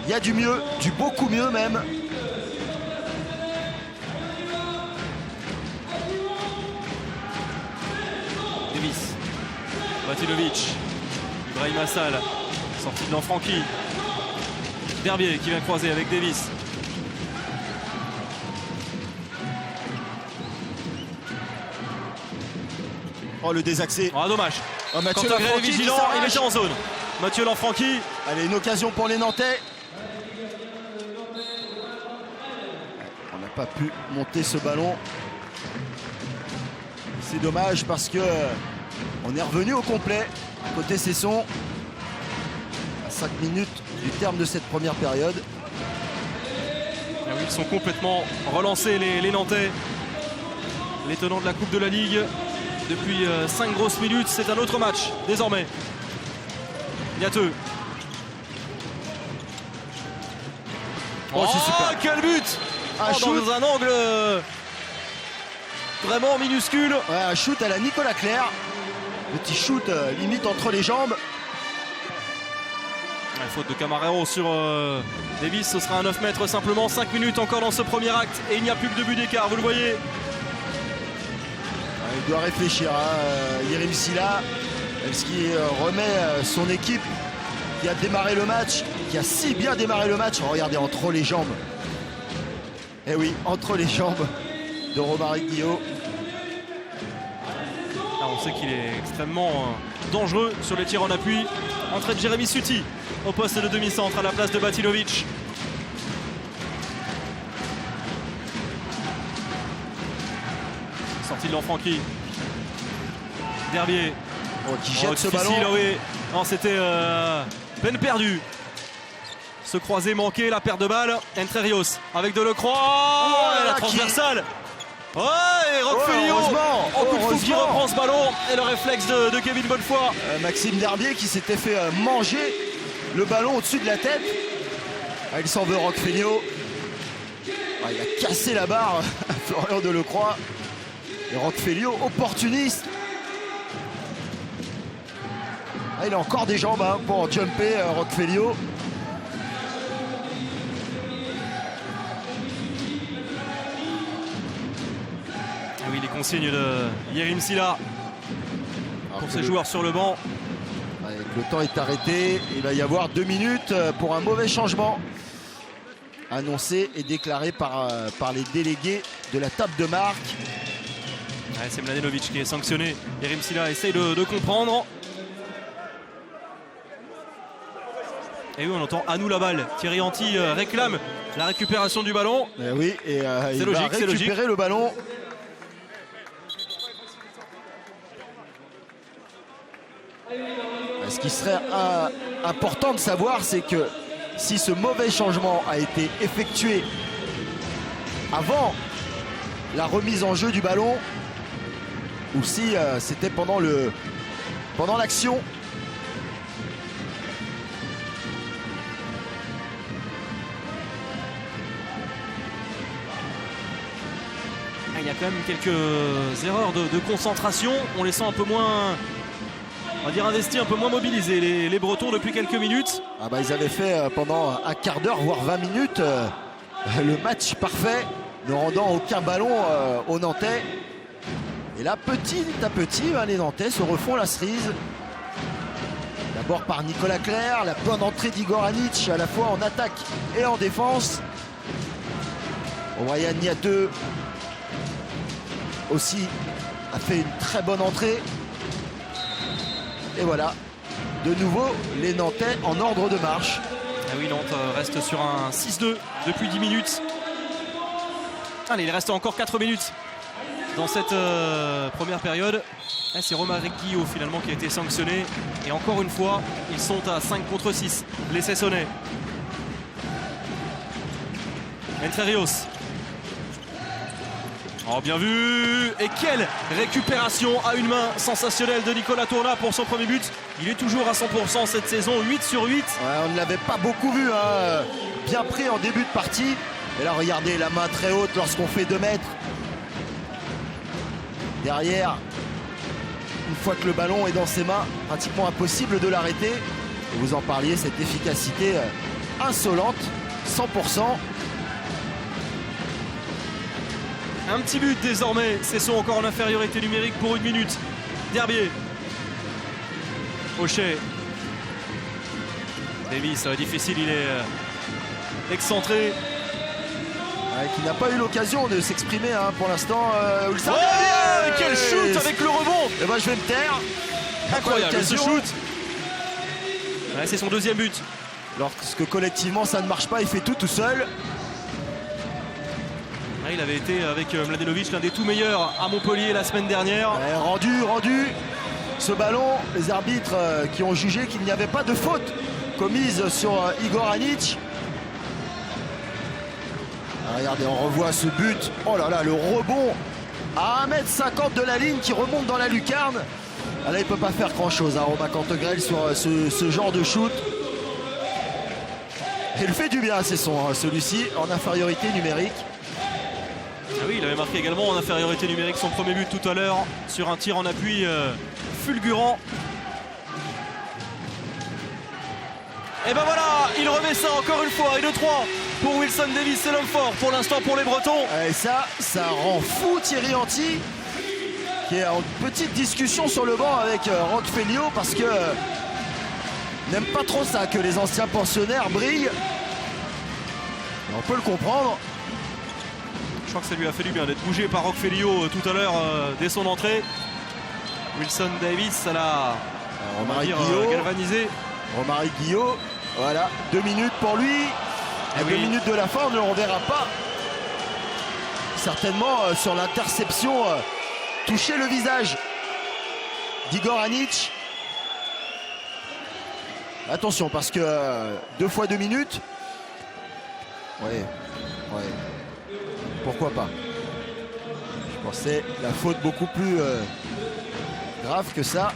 il y a du mieux, du beaucoup mieux même. Davis, Batilovic, Ibrahim Assal, sorti de l'Enfranqui. Derbier qui vient croiser avec Davis. Oh, le désaxé. Ah, dommage. Oh, Mathieu Quentin Gray est Lanfranchi vigilant, il était en zone. Mathieu Lanfranchi. Allez, une occasion pour les Nantais. On n'a pas pu monter ce ballon. C'est dommage parce que on est revenu au complet côté Cesson à 5 minutes du terme de cette première période. Ah oui, ils sont complètement relancés les Nantais. Les tenants de la Coupe de la Ligue. Depuis 5 grosses minutes, c'est un autre match désormais. Niateux. Oh, c'est super. Quel but! Dans un angle vraiment minuscule. Ouais, un shoot à la Nicolas Clerc. Petit shoot limite entre les jambes. La faute de Camarero sur Davis, ce sera un 9 mètres simplement. 5 minutes encore dans ce premier acte et il n'y a plus que 2 buts d'écart, vous le voyez. Il doit réfléchir, hein, Yerim Silla. Est-ce qu'il remet son équipe qui a démarré le match, qui a si bien démarré le match? Regardez, entre les jambes. Eh oui, entre les jambes de Romaric Guillot. Ah, on sait qu'il est extrêmement dangereux sur les tirs en appui. Entrée de Jérémy Suti au poste de demi-centre à la place de Batilovic. Sortie de l'Enfranqui. Derbier. Oh, qui jette ce ballon. Oui. Non, c'était peine perdue. Ce croisé manqué, la perte de balle. Entre Rios avec Delecroix. La transversale. Ouais, et Roch Félio. En coup de fou qui reprend ce ballon. Et le réflexe de Kevin Bonnefoy. Maxime Derbier qui s'était fait manger le ballon au-dessus de la tête. Ah, il s'en veut, Roch Félio. Ah, il a cassé la barre à Florian Delecroix. Et Roch Félio, opportuniste. Ah, il a encore des jambes hein, pour jumper, Roch Félio. Oui, les consignes de Yerim Silla pour ses joueurs sur le banc. Le temps est arrêté. Il va y avoir 2 minutes pour un mauvais changement annoncé et déclaré par les délégués de la table de marque. Ouais, c'est Mladenovic qui est sanctionné. Yerim Silla essaye de comprendre. Et oui, on entend à nous la balle. Thierry Anti réclame la récupération du ballon. Et oui, et il logique, va récupérer le ballon. Ce qui serait important de savoir, c'est que si ce mauvais changement a été effectué avant la remise en jeu du ballon ou si c'était pendant l'action. Il y a quand même quelques erreurs de concentration. On les sent un peu moins, on va dire, investis, un peu moins mobilisés, les Bretons, depuis quelques minutes. Ils avaient fait pendant un quart d'heure, voire 20 minutes, le match parfait. ne rendant aucun ballon aux Nantais. Et là, petit à petit, les Nantais se refont la cerise. D'abord par Nicolas Clerc, la bonne entrée d'Igor Anic à la fois en attaque et en défense. Brian Niateux aussi a fait une très bonne entrée. Et voilà, de nouveau les Nantais en ordre de marche. Et oui, Nantes reste sur un 6-2 depuis 10 minutes. Allez, il reste encore 4 minutes dans cette première période. C'est Romaric Guillot finalement qui a été sanctionné. Et encore une fois, ils sont à 5 contre 6. Les Sessonnais. Entre Rios. Oh, bien vu. Et quelle récupération à une main sensationnelle de Nicolas Tourna pour son premier but. Il est toujours à 100% cette saison, 8 sur 8. Ouais, on ne l'avait pas beaucoup vu, bien pris en début de partie. Et là, regardez la main très haute lorsqu'on fait 2 mètres. Derrière, une fois que le ballon est dans ses mains, pratiquement impossible de l'arrêter. Et vous en parliez, cette efficacité insolente, 100%. Un petit but désormais, Cesson encore en infériorité numérique pour 1 minute. Derbier. Hochet. Davis, difficile, il est excentré. Ouais, qui n'a pas eu l'occasion de s'exprimer pour l'instant. Oh, quel shoot avec le rebond. Et ben je vais me taire. Incroyable ce shoot. Ouais, c'est son 2e but. Lorsque collectivement ça ne marche pas, il fait tout seul. Il avait été avec Mladenovic l'un des tout meilleurs à Montpellier la semaine dernière. Ouais, rendu ce ballon, les arbitres qui ont jugé qu'il n'y avait pas de faute commise sur Igor Anic. Regardez, on revoit ce but. Oh là là, le rebond à 1,50 m de la ligne qui remonte dans la lucarne. Ah là, il ne peut pas faire grand-chose, Romain Cantegrel, sur ce genre de shoot. Et il fait du bien, c'est celui-ci, en infériorité numérique. Ah oui, il avait marqué également en infériorité numérique son premier but tout à l'heure sur un tir en appui fulgurant. Et ben voilà, il remet ça encore une fois. Et de 3 pour Wilson Davis, c'est l'homme fort pour l'instant pour les Bretons. Et ça rend fou Thierry Anti, qui est en petite discussion sur le banc avec Roch Feliot, parce que n'aime pas trop ça, que les anciens pensionnaires brillent. Et on peut le comprendre. Je crois que ça lui a fait du bien d'être bougé par Roch Feliot tout à l'heure dès son entrée. Wilson Davis, ça l'a galvanisé. Romaric Guillot, voilà, 2 minutes pour lui. À 2 minutes de la fin, on ne le reverra pas. Certainement sur l'interception, toucher le visage d'Igor Anic. Attention, parce que 2 fois 2 minutes. Ouais. Pourquoi pas? Je pensais la faute beaucoup plus grave que ça.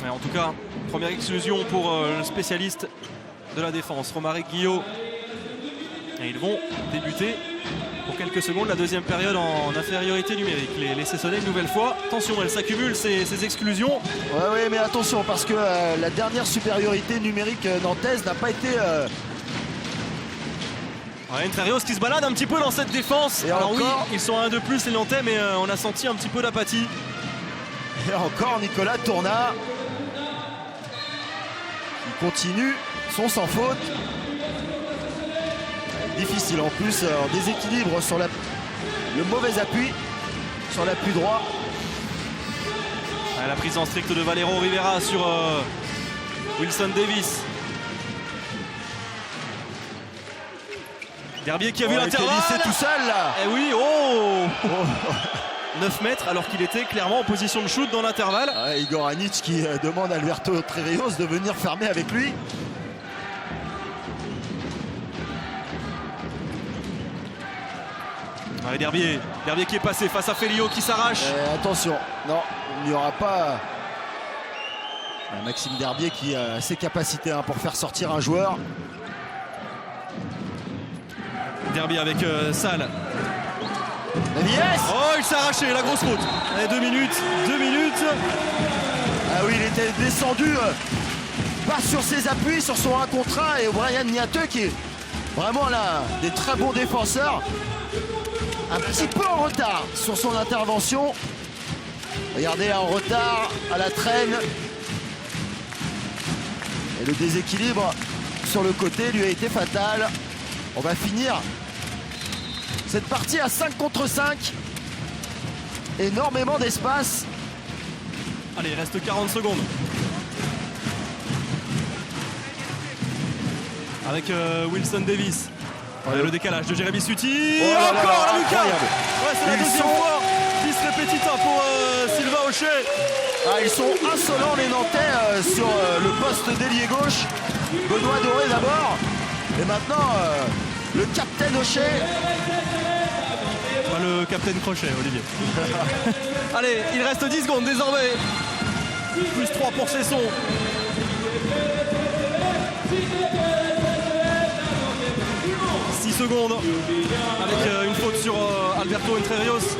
Mais en tout cas, première exclusion pour le spécialiste de la défense, Romaric Guillot. Et ils vont débuter pour quelques secondes la 2e période en infériorité numérique. Les Sessonnais une nouvelle fois. Attention, elles s'accumulent ces exclusions. Ouais, mais attention, parce que la dernière supériorité numérique nantaise n'a pas été... Entre Rios qui se balade un petit peu dans cette défense. Et alors encore... oui, ils sont à 1 de plus les Nantais, mais on a senti un petit peu d'apathie. Et encore Nicolas Tourna qui continue son sans faute. Difficile en plus, en déséquilibre sur le mauvais appui, sur l'appui droit. La prise en strict de Valero Rivera sur Wilson Davis. Derbier qui a vu l'intervalle. C'est tout seul là. Et oui, 9 mètres alors qu'il était clairement en position de shoot dans l'intervalle. Igor Anic qui demande à Alberto Trerios de venir fermer avec lui. Derbier qui est passé face à Feliot qui s'arrache. Attention, non, il n'y aura pas Maxime Derbier qui a ses capacités pour faire sortir un joueur. Derbier avec Salle. Yes. Oh, il s'est arraché, la grosse faute. 2 minutes. Ah oui, il était descendu pas sur ses appuis, sur son 1 contre 1, et Brian Niateux qui Vraiment là, des très bons défenseurs. Un petit peu en retard sur son intervention. Regardez, en retard, à la traîne. Et le déséquilibre sur le côté lui a été fatal. On va finir cette partie à 5 contre 5. Énormément d'espace. Allez, il reste 40 secondes. Avec Wilson Davis. Le décalage de Jérémy Suti. Encore la lucarne. Ouais, c'est la deuxième fois. Bis repetita pour Sylvain Hochet. Ah, ils sont insolents les Nantais sur le poste d'ailier gauche. Benoît Doré d'abord. Et maintenant, le capitaine Hochet. Pas le capitaine Crochet, Olivier. Allez, il reste 10 secondes désormais. Plus 3 pour Cesson. Secondes avec une faute sur Alberto Entrerios.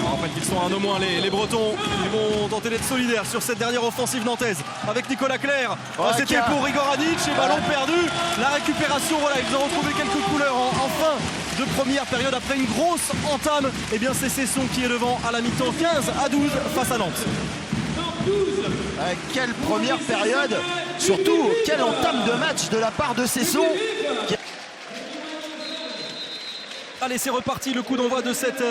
On rappelle qu'ils sont un au moins les Bretons. Ils vont tenter d'être solidaires sur cette dernière offensive nantaise avec Nicolas Clerc. C'était pour Igor Anic et ballon perdu. La récupération, voilà, ils ont retrouvé quelques couleurs en fin de première période après une grosse entame. Et bien c'est Cesson qui est devant à la mi-temps, 15-12 face à Nantes. Quelle première période, surtout quelle entame de match de la part de Cesson. Allez, c'est reparti, le coup d'envoi de cette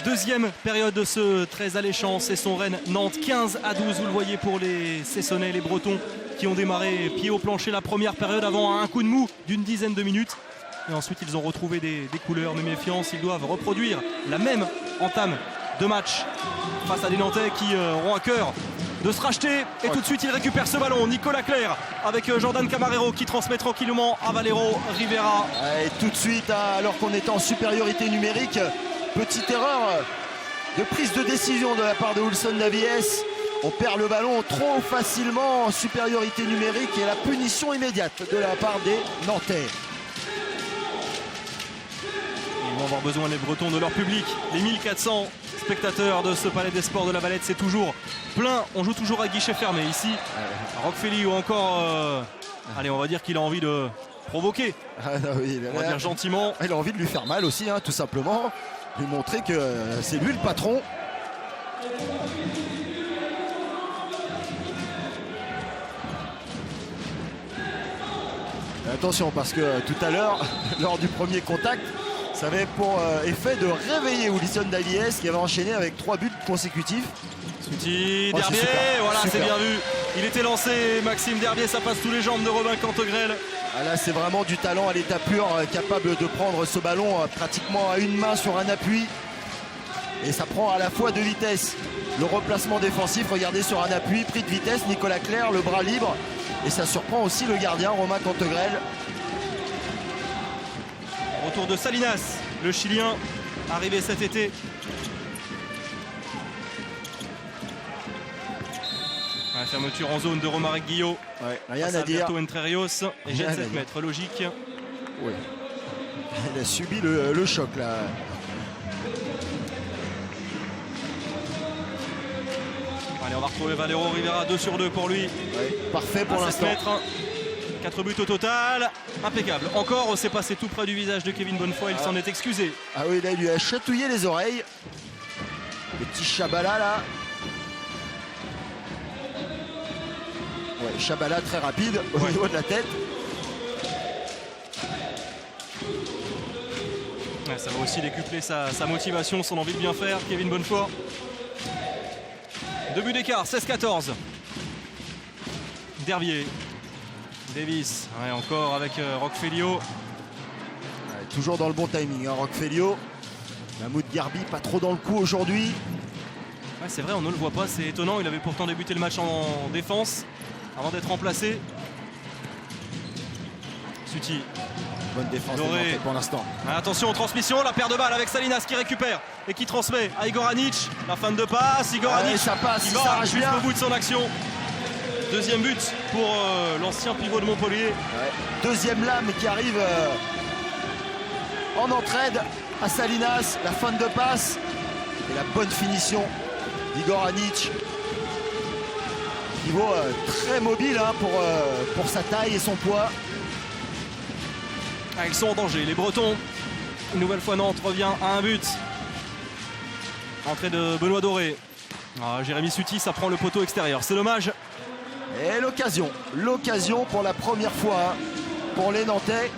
deuxième période de ce très alléchant Cesson-Rennes Nantes, 15-12, vous le voyez pour les Cessonnais, les Bretons qui ont démarré pied au plancher la première période avant un coup de mou d'une dizaine de minutes. Et ensuite, ils ont retrouvé des couleurs de méfiance. Ils doivent reproduire la même entame de match face à des Nantais qui auront à cœur de se racheter. Et tout de suite, il récupère ce ballon. Nicolas Clerc avec Jordan Camarero qui transmet tranquillement à Valero Rivera. Et tout de suite, alors qu'on était en supériorité numérique, petite erreur de prise de décision de la part de Wilson Davies. On perd le ballon trop facilement en supériorité numérique et la punition immédiate de la part des Nantais. Ils vont avoir besoin, les Bretons, de leur public. Les 1400 spectateurs de ce Palais des Sports de la Valette, c'est toujours plein. On joue toujours à guichet fermé ici. Roquefeli ou encore... allez, on va dire qu'il a envie de provoquer. Oui, on va dire gentiment. Il a envie de lui faire mal aussi, tout simplement. Lui montrer que c'est lui le patron. Attention, parce que tout à l'heure, lors du premier contact, ça avait pour effet de réveiller Wilson Davies qui avait enchaîné avec 3 buts consécutifs. Suti, Derbier, voilà, c'est bien vu. Il était lancé, Maxime Derbier, ça passe tous les jambes de Robin Cantegrel. Ah là, c'est vraiment du talent à l'état pur, capable de prendre ce ballon pratiquement à une main sur un appui. Et ça prend à la fois de vitesse. Le replacement défensif, regardez, sur un appui, pris de vitesse, Nicolas Clerc, le bras libre. Et ça surprend aussi le gardien, Romain Cantegrel. Retour de Salinas, le Chilien, arrivé cet été. La fermeture en zone de Romaric Guillot. Ouais, rien à dire. Alberto Entrerios et jette 7 mètres, logique. Oui. Il a subi le choc là. Allez, on va retrouver Valero Rivera, 2 sur 2 pour lui. Ouais, parfait pour l'instant. 4 buts au total, impeccable. Encore, c'est passé tout près du visage de Kevin Bonnefoy, il s'en est excusé. Ah oui, là il lui a chatouillé les oreilles. Le petit Chabala là. Ouais, Chabala très rapide au niveau de la tête. Ouais, ça va aussi décupler sa motivation, son envie de bien faire, Kevin Bonnefoy. 2 buts d'écart, 16-14. Derbier. Davis, ouais, encore avec Roquefelio. Ouais, toujours dans le bon timing, Roquefelio. Mahmoud Garbi pas trop dans le coup aujourd'hui. Ouais, c'est vrai, on ne le voit pas, c'est étonnant. Il avait pourtant débuté le match en défense avant d'être remplacé. Suti. Bonne défense Doré pour l'instant. Attention, transmission, la paire de balles avec Salinas qui récupère et qui transmet à Igor Anic. La fin de passe, Igor Anic ça passe, qui ça va arrache bien jusqu'au bout de son action. Deuxième but pour l'ancien pivot de Montpellier. Ouais. Deuxième lame qui arrive en entraide. à Salinas, la fin de passe et la bonne finition d'Igor Anic. Niveau très mobile hein, pour sa taille et son poids. Ah, ils sont en danger, les Bretons. Une nouvelle fois Nantes revient à un but. Entrée de Benoît Doré. Ah, Jérémy Sutti, ça prend le poteau extérieur. C'est dommage. Et l'occasion pour la première fois pour les Nantais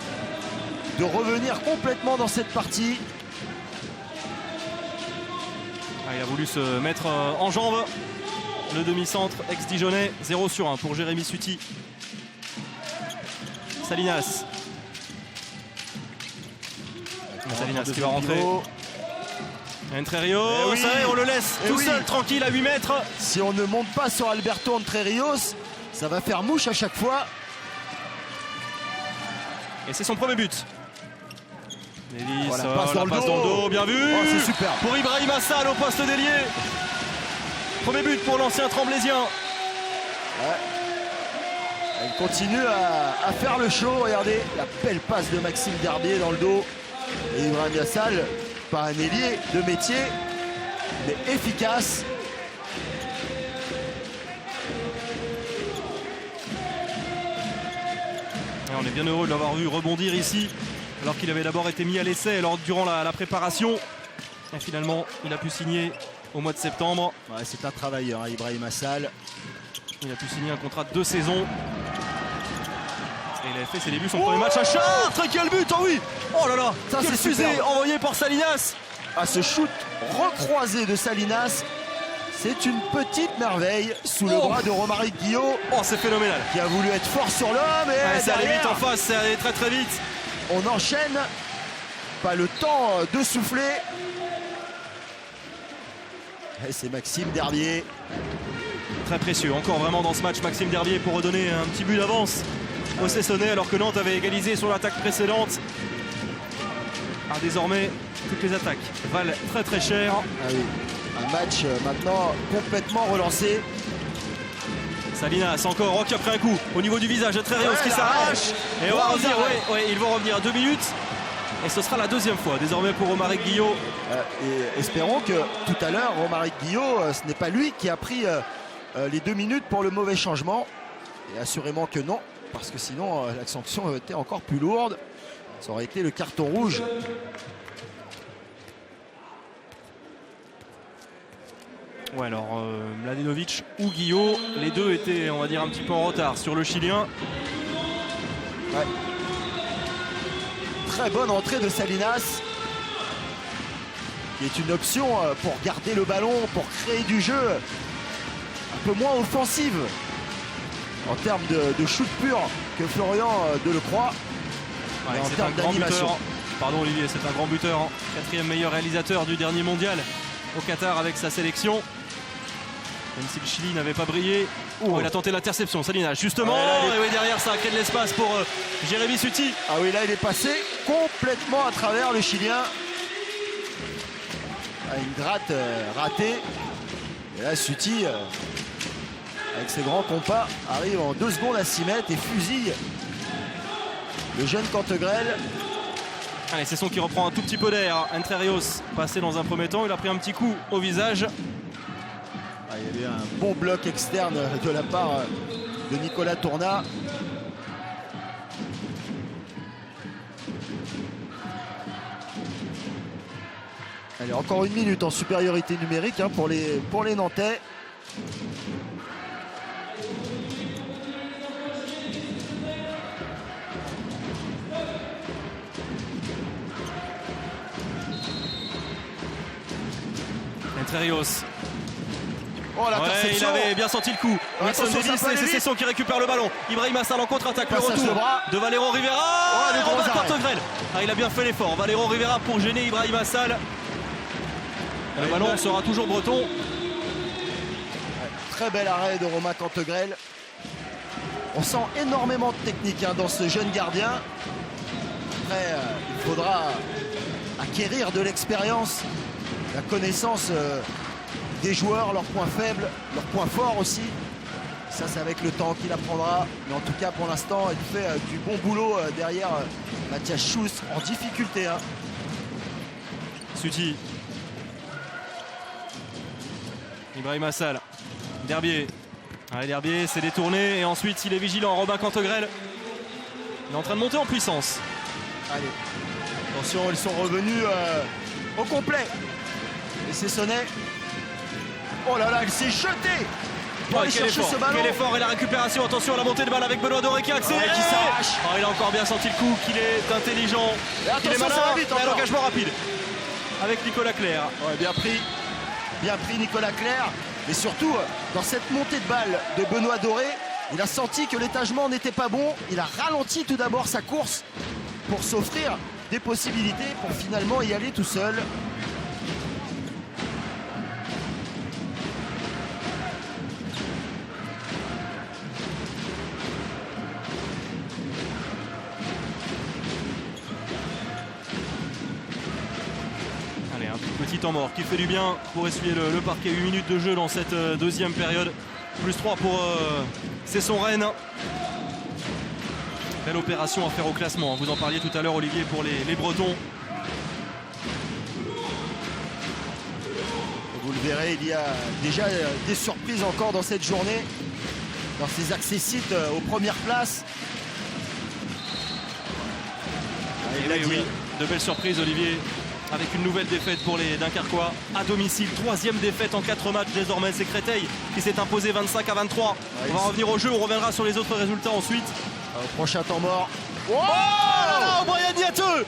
de revenir complètement dans cette partie. Ah, il a voulu se mettre en jambe. Le demi-centre ex-Dijonais, 0/1 pour Jérémy Sutti. Salinas. Salinas qui va rentrer. Entrerios, oui. on le laisse tout seul, tranquille à 8 mètres. Si on ne monte pas sur Alberto Entrerios, ça va faire mouche à chaque fois. Et c'est son premier but. Lévis, Voilà, la passe dans le dos. Bien vu. Oh, c'est super. Pour Ibrahim Assal au poste d'ailier. Premier but pour l'ancien Tremblaisien. Ouais. Il continue à faire le show. Regardez la belle passe de Maxime Derbier dans le dos. Et Ibrahim Assal, pas un ailier de métier, mais efficace. Et on est bien heureux de l'avoir vu rebondir ici, alors qu'il avait d'abord été mis à l'essai durant la préparation. Et finalement, il a pu signer au mois de septembre. Ouais, c'est un travailleur, hein, Ibrahim Assal. Il a pu signer un contrat de 2 saisons. Et il avait fait ses débuts, son premier match à Chartres. Quel but, oh oui. Oh là là, ça quel c'est fusée super. envoyé par Salinas. À ce shoot recroisé de Salinas, c'est une petite merveille sous le bras de Romaric Guillot. Oh, c'est phénoménal. Qui a voulu être fort sur l'homme. Et c'est allé derrière, vite en face, c'est allé très très vite. On enchaîne. Pas le temps de souffler. Et c'est Maxime Derbier. Très précieux, encore vraiment dans ce match, Maxime Derbier pour redonner un petit but d'avance au Cessonais alors que Nantes avait égalisé sur l'attaque précédente. Ah, désormais, toutes les attaques valent très très cher. Ah oui. Un match maintenant complètement relancé. Salinas encore, Rock après un coup au niveau du visage de Trerios qui s'arrache. Et on va revenir, ils vont revenir à 2 minutes. Et ce sera la deuxième fois désormais pour Romaric Guillot. Et espérons que tout à l'heure, Romaric Guillot, ce n'est pas lui qui a pris les 2 minutes pour le mauvais changement. Et assurément que non, parce que sinon la sanction aurait été encore plus lourde. Ça aurait été le carton rouge. Ouais, alors Mladenovic ou Guillot, les deux étaient, on va dire, un petit peu en retard sur le Chilien. Ouais. Très bonne entrée de Salinas, qui est une option pour garder le ballon, pour créer du jeu un peu moins offensive en termes de shoot pur que Florian Delecroix. Ouais, en c'est termes un grand d'animation. buteur. Pardon Olivier, c'est un grand buteur. 4e meilleur réalisateur du dernier mondial au Qatar avec sa sélection. Même si le Chili n'avait pas brillé. Oh, il a tenté l'interception, Salinas, justement. Et oui, derrière, ça a créé de l'espace pour Jérémy Sutti. Ah oui, là, il est passé complètement à travers le Chilien. Ah, une gratte ratée. Et là, Sutti, avec ses grands compas, arrive en 2 secondes à 6 mètres et fusille le jeune Cantegrel. Allez, c'est son qui reprend un tout petit peu d'air. Entrerios passé dans un premier temps, il a pris un petit coup au visage. Ah, il y avait un bon bloc externe de la part de Nicolas Tournat. Allez, encore 1 minute en supériorité numérique hein, pour les Nantais. Entrerios. Oh, il avait bien senti le coup. Wilson Davis, c'est Cesson qui récupère le ballon. Ibrahim Assal en contre-attaque, le retour de Valero Rivera. Cantegrel. Ah, il a bien fait l'effort. Valero Rivera pour gêner Ibrahim Assal. Le ballon sera toujours breton. Très bel arrêt de Romain Cantegrel. On sent énormément de technique hein, dans ce jeune gardien. Après, il faudra acquérir de l'expérience, la connaissance des joueurs, leurs points faibles, leurs points forts aussi. Ça, c'est avec le temps qu'il apprendra. Mais en tout cas, pour l'instant, il fait du bon boulot derrière Mathias Schuss en difficulté. Hein. Suti. Ibrahim Assal. Derbier. Allez, Derbier, c'est détourné et ensuite il est vigilant. Robin Cantegrel. Il est en train de monter en puissance. Allez. Attention, ils sont revenus au complet. Et c'est sonné. Oh là là, il s'est jeté pour aller chercher ce ballon. Quel effort et la récupération. Attention à la montée de balle avec Benoît Doré qui accélère. Ouais, qui s'arrache. Oh, il a encore bien senti le coup, qu'il est intelligent, qu'il est malin. Ça va vite et l'engagement rapide avec Nicolas Clerc. Ouais, bien pris Nicolas Clerc. Et surtout, dans cette montée de balle de Benoît Doré, il a senti que l'étagement n'était pas bon. Il a ralenti tout d'abord sa course pour s'offrir des possibilités pour finalement y aller tout seul. Allez, un petit temps mort qui fait du bien pour essuyer le parquet. 8 minutes de jeu dans cette deuxième période. Plus 3 pour Cesson-Rennes. Belle opération à faire au classement. Vous en parliez tout à l'heure, Olivier, pour les Bretons. Vous le verrez, il y a déjà des surprises encore dans cette journée. Dans ces accessites aux premières places. Oui. De belles surprises, Olivier. Avec une nouvelle défaite pour les Dunkerquois à domicile. 3e défaite en 4 matchs désormais. C'est Créteil qui s'est imposé 25-23. On va revenir au jeu, on reviendra sur les autres résultats ensuite. Prochain temps mort. Oh là là, Brian Niateux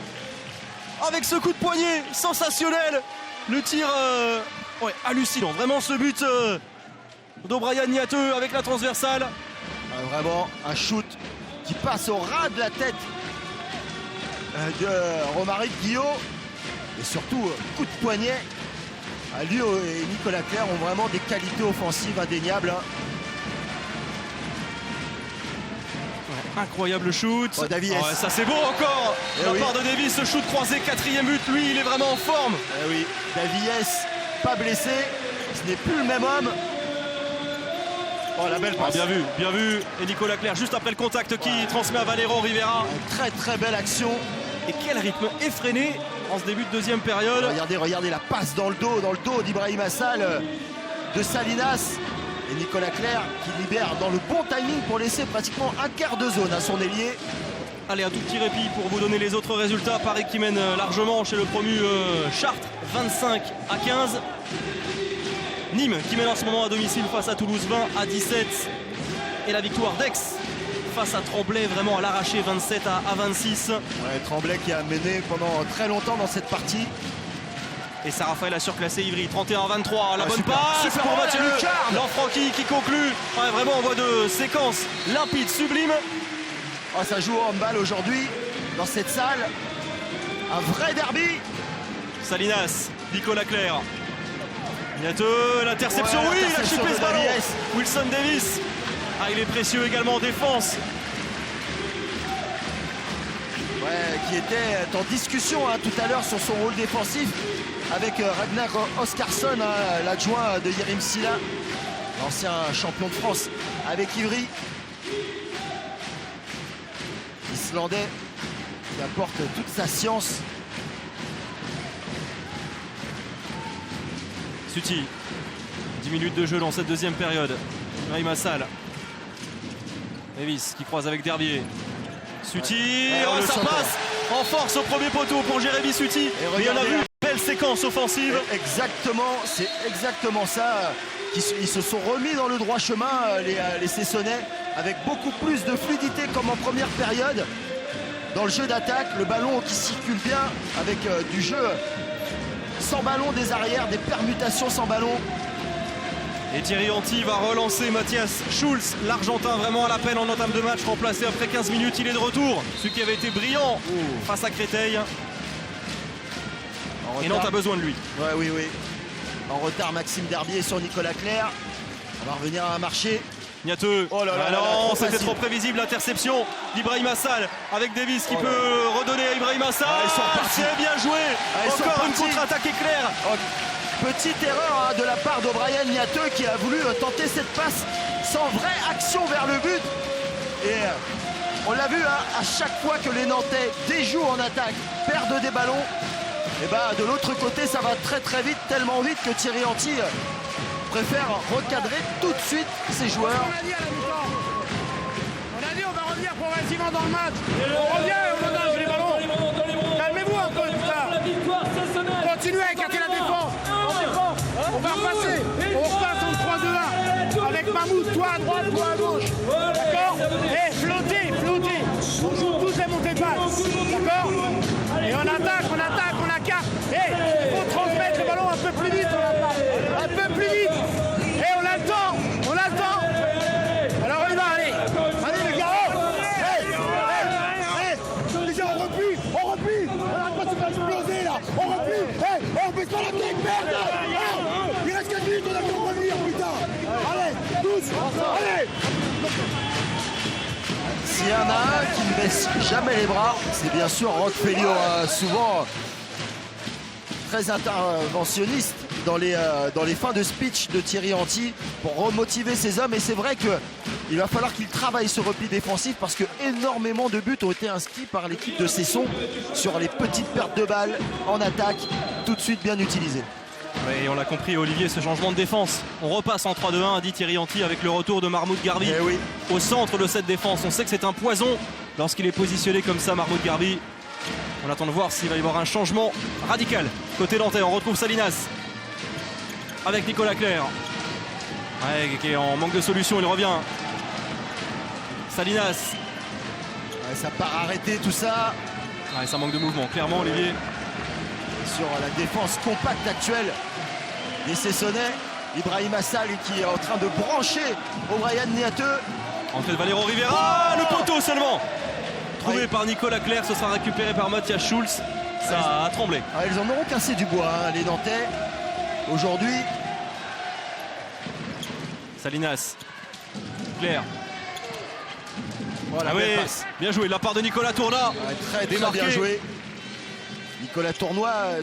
avec ce coup de poignet sensationnel. Le tir hallucinant. Vraiment ce but d'O'Brien Niateux avec la transversale. Vraiment un shoot qui passe au ras de la tête de Romaric Guillot. Et surtout, coup de poignet. Lui et Nicolas Clerc ont vraiment des qualités offensives indéniables. Incroyable shoot. Oh, Davies. Ça c'est beau encore. De la part de Davies, ce shoot croisé, 4e but. Lui, il est vraiment en forme. Oui, Davies, pas blessé. Ce n'est plus le même homme. Oh, la belle passe. Bien vu. Et Nicolas Clerc, juste après le contact qui transmet à Valero Rivera. Une très belle action. Et quel rythme effréné en ce début de deuxième période. Regardez la passe dans le dos d'Ibrahim Assal, de Salinas. Et Nicolas Clerc qui libère dans le bon timing pour laisser pratiquement un quart de zone à son ailier. Allez, un tout petit répit pour vous donner les autres résultats. Paris qui mène largement chez le promu Chartres, 25-15. Nîmes qui mène en ce moment à domicile face à Toulouse, 20-17. Et la victoire d'Aix face à Tremblay, vraiment à l'arraché, 27-26. Ouais, Tremblay qui a mené pendant très longtemps dans cette partie. Et ça, Raphaël a surclassé Ivry, 31-23. La bonne passe super pour Mathieu Lucarne. Lanfranchi qui conclut. Ouais, vraiment, on voit de séquences limpides, sublimes. Oh, ça joue au handball aujourd'hui dans cette salle. Un vrai derby. Salinas, Nicolas Clerc. Niateux, l'interception, oui, il a chippé ce ballon. Wilson Davis. Ah, il est précieux également en défense. Ouais, qui était en discussion tout à l'heure sur son rôle défensif avec Ragnar Oskarsson, l'adjoint de Yerim Silla, l'ancien champion de France avec Ivry. Islandais qui apporte toute sa science. Suti, 10 minutes de jeu dans cette deuxième période. Ibrahim Assal. Davis qui croise avec Derbier. Suti, ça passe en force au premier poteau pour Jérémy Suti. Et il y en a vu une belle séquence offensive. Exactement, c'est exactement ça. Ils se sont remis dans le droit chemin, les Cessonnais, avec beaucoup plus de fluidité comme en première période. Dans le jeu d'attaque, le ballon qui circule bien avec du jeu sans ballon des arrières, des permutations sans ballon. Et Thierry Anti va relancer Mathias Schulz, l'Argentin vraiment à la peine en entame de match, remplacé après 15 minutes. Il est de retour, celui qui avait été brillant face à Créteil. Et Nantes a besoin de lui. Ouais, oui. En retard, Maxime Derbier sur Nicolas Clerc. On va revenir à un marché. Niateux. Oh là là, non, c'était trop prévisible. L'interception d'Ibrahim Assal avec Davis qui peut redonner à Ibrahim Assal. C'est bien joué. Encore une contre-attaque éclair. Petite erreur de la part d'O'Brien Niateux qui a voulu tenter cette passe sans vraie action vers le but. Et on l'a vu à chaque fois que les Nantais déjouent en attaque, perdent des ballons. Et de l'autre côté, ça va très très vite, tellement vite que Thierry Anti préfère recadrer tout de suite ses joueurs. On a dit à la mi-temps. On a dit on va revenir progressivement dans le match. On revient et on donne les ballons. Calmez-vous un peu, putain. Continuez à écarter la défense. On va repasser. On repasse en 3-2-1. Avec Mahmoud, toi à droite, toi à gauche. D'accord? Et flottez. On joue tous les montées de balle. D'accord? Et on attaque, on accarte. Et il faut transmettre le ballon un peu plus vite. Un peu plus vite. Et on a le temps. Alors on y va, allez. Allez les gars. Les gars, on replie. On arrête pas de se faire exploser là. On replie. On baisse pas la tête, merde. Il reste 4 minutes, on a qu'à revenir, putain. Allez, tous. Allez. S'il y en a un qui ne baisse jamais les bras, c'est bien sûr Roch Félio, souvent très interventionniste dans les fins de speech de Thierry Anti pour remotiver ses hommes. Et c'est vrai qu'il va falloir qu'il travaille ce repli défensif parce que énormément de buts ont été inscrits par l'équipe de Cesson sur les petites pertes de balles en attaque, tout de suite bien utilisées. Et on l'a compris, Olivier, ce changement de défense. On repasse en 3-2-1, a dit Thierry Anti, avec le retour de Mahmoud Garbi au centre de cette défense. On sait que c'est un poison lorsqu'il est positionné comme ça, Mahmoud Garbi. On attend de voir s'il va y avoir un changement radical. Côté nantais, on retrouve Salinas avec Nicolas Clerc. Qui est en manque de solution, il revient. Salinas. Ça part arrêter tout ça. Ça manque de mouvement, clairement, Olivier. Sur la défense compacte actuelle des Cessonnais, Ibrahim Assal qui est en train de brancher O'Brien Niateux. Entrée de Valero Rivera, le poteau seulement trouvé par Nicolas Clerc, ce sera récupéré par Mathias Schulz. Ça a tremblé. Ils en auront cassé du bois, les Nantais, aujourd'hui. Salinas, Clerc. Voilà, bien joué de la part de Nicolas Tournat. Très bien joué. Nicolas Tournat,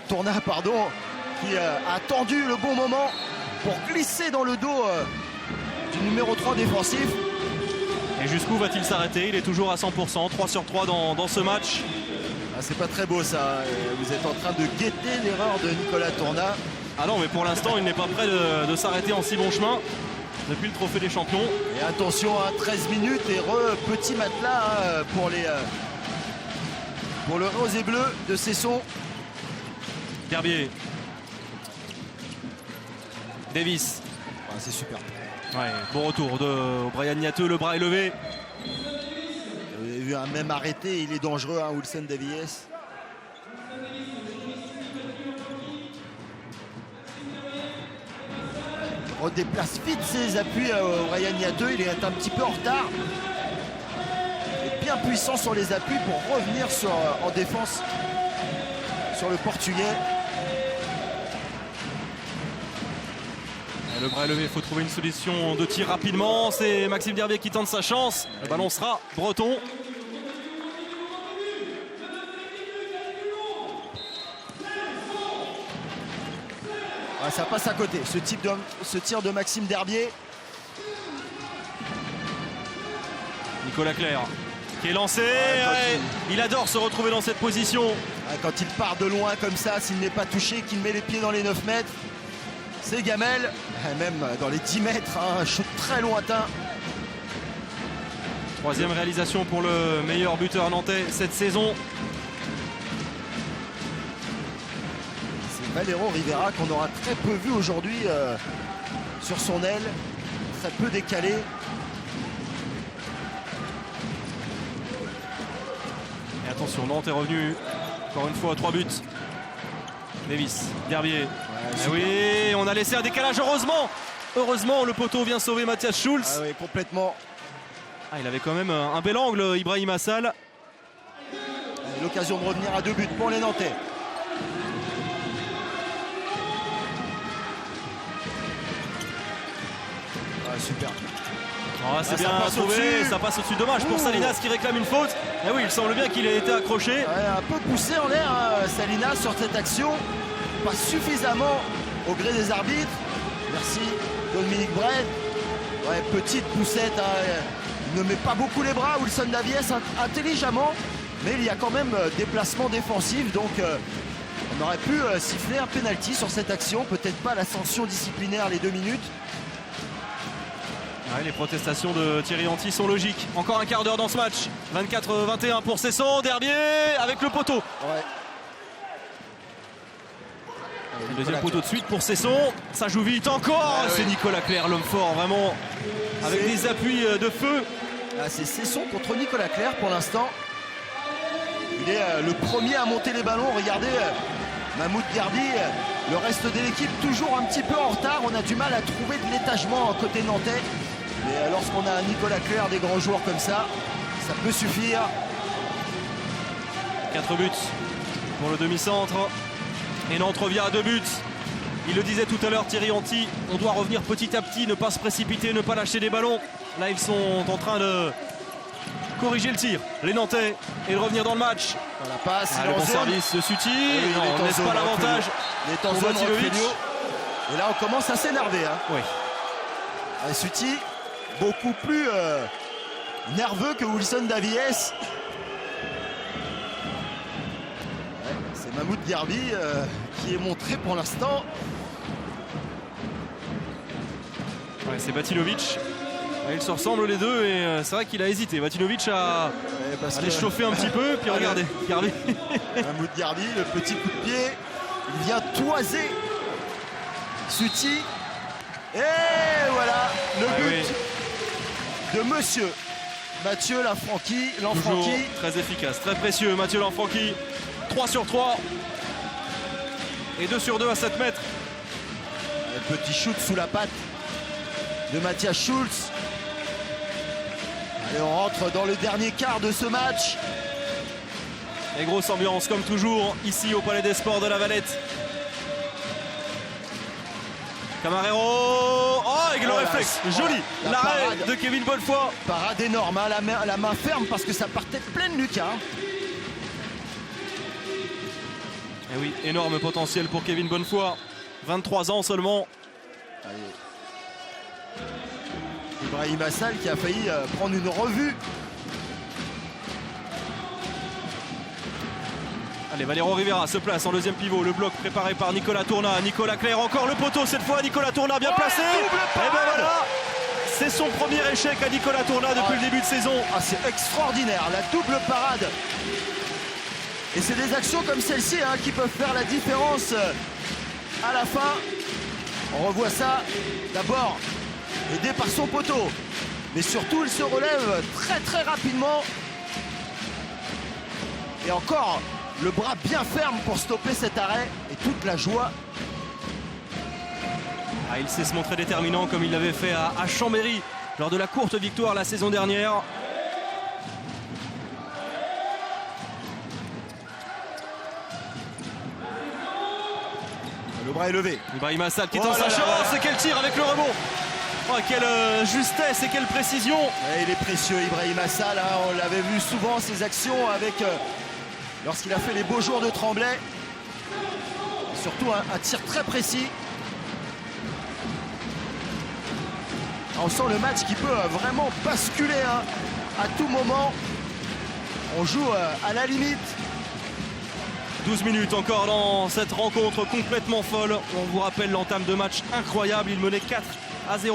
qui a attendu le bon moment pour glisser dans le dos du numéro 3 défensif. Et jusqu'où va-t-il s'arrêter? Il est toujours à 100%, 3 sur 3 dans ce match. C'est pas très beau ça, vous êtes en train de guetter l'erreur de Nicolas Tournat. Ah non, mais pour l'instant il n'est pas prêt de s'arrêter en si bon chemin depuis le trophée des champions. Et attention, 13 minutes et petit matelas pour le rose et bleu de Cesson. Gerbier. Davis. C'est super. Bon retour de Brian Niateux, le bras est levé. Vous avez vu un même arrêté, il est dangereux, Wilson Davies. Il redéplace vite ses appuis à Brian Niateux, il est un petit peu en retard. Bien puissant sur les appuis pour revenir en défense sur le Portugais. Le bras est levé, il faut trouver une solution de tir rapidement. C'est Maxime Derbier qui tente sa chance. Le ballon sera breton. Ça passe à côté, ce tir de Maxime Derbier. Nicolas Clerc qui est lancé. Il adore se retrouver dans cette position. Quand il part de loin comme ça, s'il n'est pas touché, qu'il met les pieds dans les 9 mètres, c'est gamelle. Même dans les 10 mètres, un shoot très lointain. Troisième réalisation pour le meilleur buteur nantais cette saison. C'est Valero Rivera qu'on aura très peu vu aujourd'hui sur son aile. Très peu décalé. Et attention, Nantes est revenu encore une fois à 3 buts. Davis, Derbier. Oui, on a laissé un décalage, heureusement le poteau vient sauver Mathias Schulz. Oui, complètement. Il avait quand même un bel angle, Ibrahim Assal. L'occasion de revenir à 2 buts pour les Nantais. Super. C'est bien trouvé, ça passe au-dessus. Dommage pour Salinas qui réclame une faute. Oui, il semble bien qu'il ait été accroché. Un peu poussé en l'air, Salinas, sur cette action. Pas suffisamment au gré des arbitres. Merci Dominique Brett. Petite poussette. Il ne met pas beaucoup les bras. Wilson Davies intelligemment. Mais il y a quand même déplacement défensif. Donc On aurait pu siffler un penalty sur cette action, peut-être pas la sanction disciplinaire les 2 minutes. Ouais, les protestations de Thierry Anti sont logiques. Encore un quart d'heure dans ce match. 24-21 pour Cesson. Derbier avec le poteau. Ouais. Le deuxième poteau de suite pour Cesson. Ça joue vite encore. C'est Nicolas Clerc, l'homme fort, vraiment. Avec des appuis de feu. Ah, c'est Cesson contre Nicolas Clerc pour l'instant. Il est le premier à monter les ballons. Regardez, Mahmoud Garbi, le reste de l'équipe toujours un petit peu en retard. On a du mal à trouver de l'étagement côté nantais. Mais lorsqu'on a Nicolas Clerc, des grands joueurs comme ça peut suffire. 4 buts pour le demi-centre. Et Nantes revient à 2 buts. Il le disait tout à l'heure, Thierry Anti, on doit revenir petit à petit, ne pas se précipiter, ne pas lâcher des ballons. Là, ils sont en train de corriger le tir, les Nantais, et de revenir dans le match. La passe, le bon service de Suti. Non, on ne laisse pas l'avantage. Il est en pour zone, Vatilovic. Et là, on commence à s'énerver. Hein. Oui. Suti, beaucoup plus nerveux que Wilson Davies. C'est Mahmoud Garbi qui est montré pour l'instant. Ouais, c'est Vatilovic. Ils se ressemblent les deux et c'est vrai qu'il a hésité. Vatilovic a allé chauffer un petit peu. Puis regardez, Garbi. Mahmoud Garbi, le petit coup de pied. Il vient toiser Suti. Et voilà le but de monsieur Mathieu Lanfranchi. Toujours très efficace, très précieux. Mathieu Lanfranchi. 3 sur 3. Et 2 sur 2 à 7 mètres. Un petit shoot sous la patte de Matthias Schulz. Allez, on rentre dans le dernier quart de ce match. Et grosse ambiance comme toujours ici au Palais des Sports de La Valette. Camarero. Oh, avec le réflexe. Joli. L'arrêt de Kevin Bonnefoy. Parade énorme, hein, la main ferme parce que ça partait pleine Lucas. Et oui, énorme potentiel pour Kevin Bonnefoy. 23 ans seulement. Allez. Ibrahim Assal qui a failli prendre une revue. Allez, Valero Rivera se place en deuxième pivot. Le bloc préparé par Nicolas Tourna. Nicolas Clerc, encore le poteau cette fois. Nicolas Tourna bien placé. Et ben voilà, c'est son premier échec à Nicolas Tourna depuis le début de saison. Ah, c'est extraordinaire, la double parade. Et c'est des actions comme celle-ci hein, qui peuvent faire la différence à la fin. On revoit ça d'abord aidé par son poteau. Mais surtout, il se relève très très rapidement. Et encore, le bras bien ferme pour stopper cet arrêt. Et toute la joie. Ah, il sait se montrer déterminant comme il l'avait fait à Chambéry lors de la courte victoire la saison dernière. Le bras est levé. Ibrahim Assal qui est en sa chance. Et quel tir avec le rebond. Oh, quelle justesse et quelle précision. Et il est précieux Ibrahim Assal. Hein. On l'avait vu souvent ses actions avec lorsqu'il a fait les beaux jours de Tremblay. Surtout un tir très précis. On sent le match qui peut vraiment basculer hein, à tout moment. On joue à la limite. 12 minutes encore dans cette rencontre complètement folle. On vous rappelle l'entame de match incroyable. Il menait 4-0.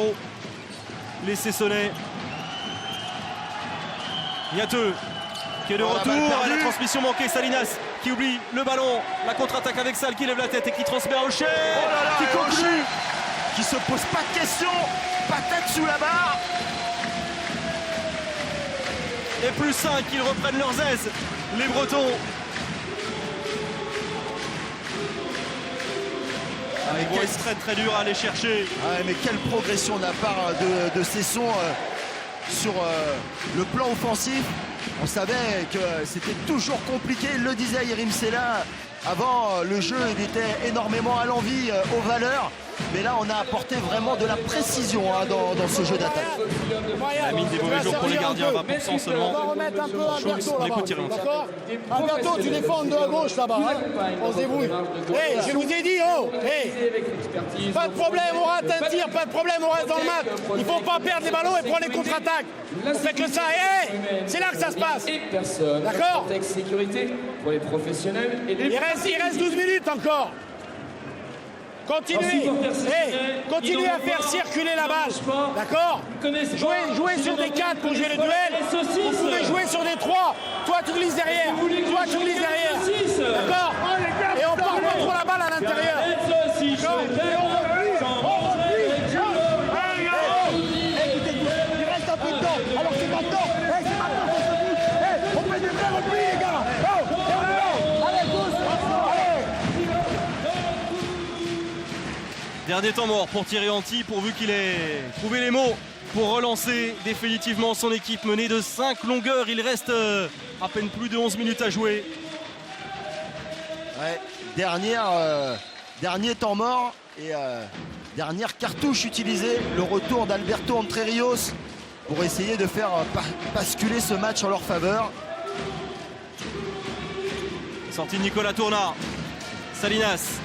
Les Cessonnais. Niateux qui est de retour. La transmission manquée. Salinas qui oublie le ballon. La contre-attaque avec Sal qui lève la tête et qui transmet à Aucher. Qui conclut. Qui se pose pas de questions. Patate sous la barre. Et plus 5, ils reprennent leurs aises. Les Bretons. Avec des très très dur à aller chercher. Ah, mais quelle progression de la part de Cesson sur le plan offensif. On savait que c'était toujours compliqué, il le disait Yerim Sela. Avant le jeu, il était énormément à l'envie aux valeurs. Mais là, on a apporté vraiment de la précision hein, dans ce jeu d'attaque. La mine des mauvais jours pour les gardiens, 20% seulement. On va remettre un peu Alberto On là-bas. écoute Thierry. D'accord, Alberto, tu défends de gauche là-bas. Hein. On se débrouille. Hey, je vous ai dit, oh, hey. Pas de problème, on rate un tir, pas de problème, on reste dans le match. Il ne faut pas perdre les ballons et prendre les contre-attaques. On fait que ça. Hey, c'est là que ça se passe. D'accord. Sécurité pour les professionnels et les Il reste 12 minutes encore. Continuez, continuez à faire circuler la balle, d'accord? Jouez sur des 4 pour jouer le duel, vous pouvez jouer sur des 3, toi tu glisses derrière, d'accord? Et on part pas trop la balle à l'intérieur. Il reste un peu de temps, alors c'est maintenant, c'est maintenant qu'on se bouge, on fait des vrais replis les gars, allez tous, allez. Dernier temps mort pour Thierry Anti, pourvu qu'il ait trouvé les mots pour relancer définitivement son équipe menée de 5 longueurs. Il reste à peine plus de 11 minutes à jouer. Ouais, dernier temps mort et dernière cartouche utilisée. Le retour d'Alberto Entre Rios pour essayer de faire basculer ce match en leur faveur. Sortie de Nicolas Tourna. Salinas.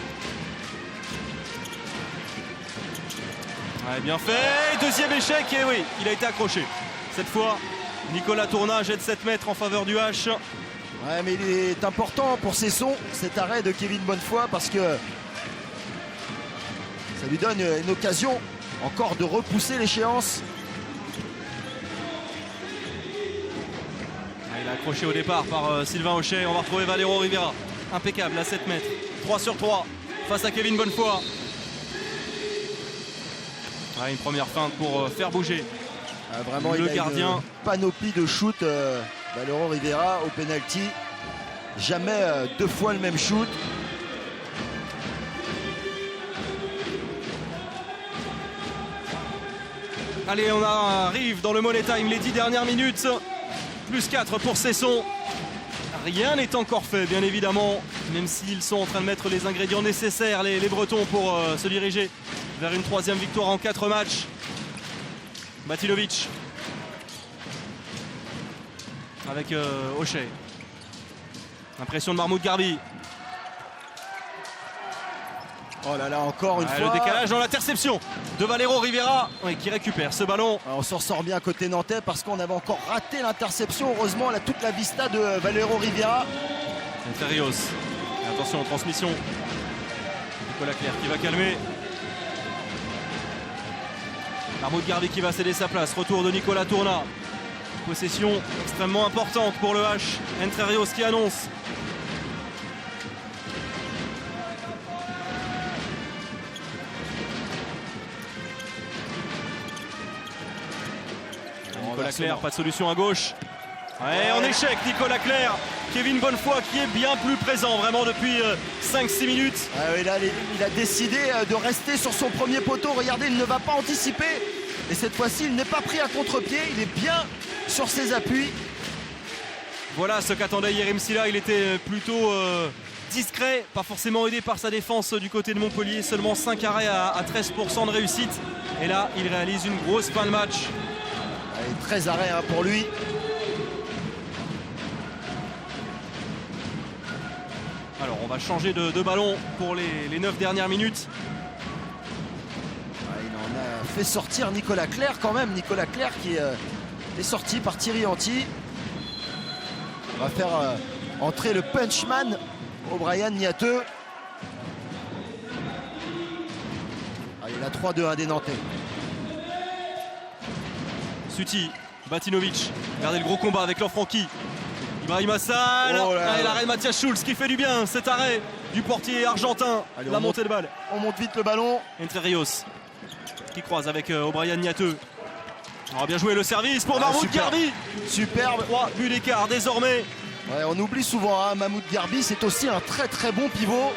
Ouais, bien fait, deuxième échec et oui, il a été accroché. Cette fois, Nicolas Tourna jette 7 mètres en faveur du H. Ouais, mais il est important pour Cesson cet arrêt de Kevin Bonnefoy parce que ça lui donne une occasion encore de repousser l'échéance. Il a accroché au départ par Sylvain Auchet. On va retrouver Valero Rivera, impeccable à 7 mètres, 3 sur 3 face à Kevin Bonnefoy. Ouais, une première feinte pour faire bouger vraiment, le il a gardien. Une panoplie de shoot, Valero Rivera au penalty. Jamais 2 fois le même shoot. Allez, on arrive dans le Money Time, les 10 dernières minutes. Plus 4 pour Cesson. Rien n'est encore fait, bien évidemment, même s'ils sont en train de mettre les ingrédients nécessaires, les Bretons, pour se diriger vers une 3e victoire en 4 matchs. Batilovic avec Auchet. Impression de Mahmoud Garbi. Oh là là, encore une fois. Le décalage dans l'interception de Valero Rivera qui récupère ce ballon. On s'en sort bien côté nantais parce qu'on avait encore raté l'interception. Heureusement, on a toute la vista de Valero Rivera. Entre Rios. Attention en transmission. Nicolas Clerc qui va calmer. Mahmoud Garbi qui va céder sa place. Retour de Nicolas Tourna. Possession extrêmement importante pour le H. Entre Rios qui annonce. Nicolas Clerc, pas de solution à gauche. Ouais, en échec, Nicolas Clerc. Kevin Bonnefoy qui est bien plus présent vraiment depuis 5-6 minutes. Là, il a décidé de rester sur son premier poteau. Regardez, il ne va pas anticiper. Et cette fois-ci, il n'est pas pris à contre-pied. Il est bien sur ses appuis. Voilà ce qu'attendait Yerim Silla. Il était plutôt discret, pas forcément aidé par sa défense du côté de Montpellier. Seulement 5 arrêts à 13% de réussite. Et là, il réalise une grosse fin de match. Allez, 13 arrêts pour lui. Alors on va changer de ballon pour les 9 dernières minutes. Il en a fait sortir Nicolas Clerc quand même. Nicolas Clerc qui est sorti par Thierry Anti. On va faire entrer le punchman O'Brien Niateux. Allez, la 3-2 des Nantais. Suti, Batinovic, regardez le gros combat avec Lanfranchi. Ibrahim Hassan, l'arrêt de Mathias Schulz qui fait du bien, cet arrêt du portier argentin. Allez, la montée de balle. On monte vite le ballon. Entre Rios qui croise avec O'Brien Niateux. On va bien jouer le service pour Mahmoud Garbi. Superbe. 3 buts d'écart désormais. Ouais, on oublie souvent Mahmoud Garbi, c'est aussi un très très bon pivot.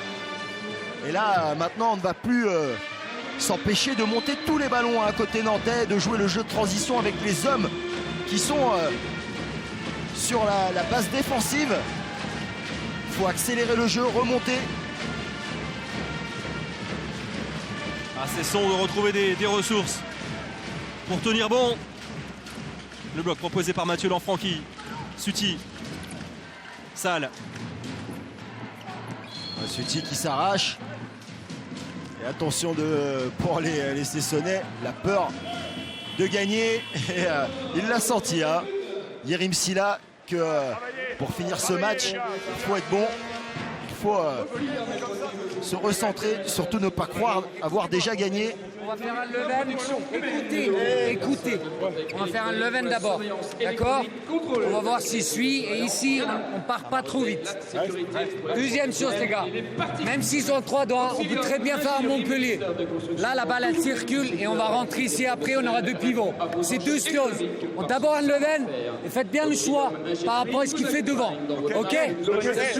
Et là maintenant on ne va plus s'empêcher de monter tous les ballons à côté nantais, de jouer le jeu de transition avec les hommes qui sont sur la base défensive. Il faut accélérer le jeu, remonter. C'est son de retrouver des ressources pour tenir bon. Le bloc proposé par Mathieu Lanfranchi. Suti. Salle. Suti qui s'arrache. Et attention pour les Sessonnais, la peur de gagner. Et, il l'a senti, hein. Yerim Silla, que pour finir ce match, il faut être bon. Il faut se recentrer, surtout ne pas croire avoir déjà gagné. On va faire un Leuven. Écoutez. On va faire un Leuven d'abord. D'accord? On va voir s'il suit. Et ici, on part pas trop vite. Deuxième chose, les gars. Même s'ils sont 3 doigts, on peut très bien faire un Montpellier. Là, la balle, elle circule et on va rentrer ici. Après, on aura 2 pivots. C'est 2 choses. D'abord un Leuven. Et faites bien le choix par rapport à ce qu'il fait devant. OK?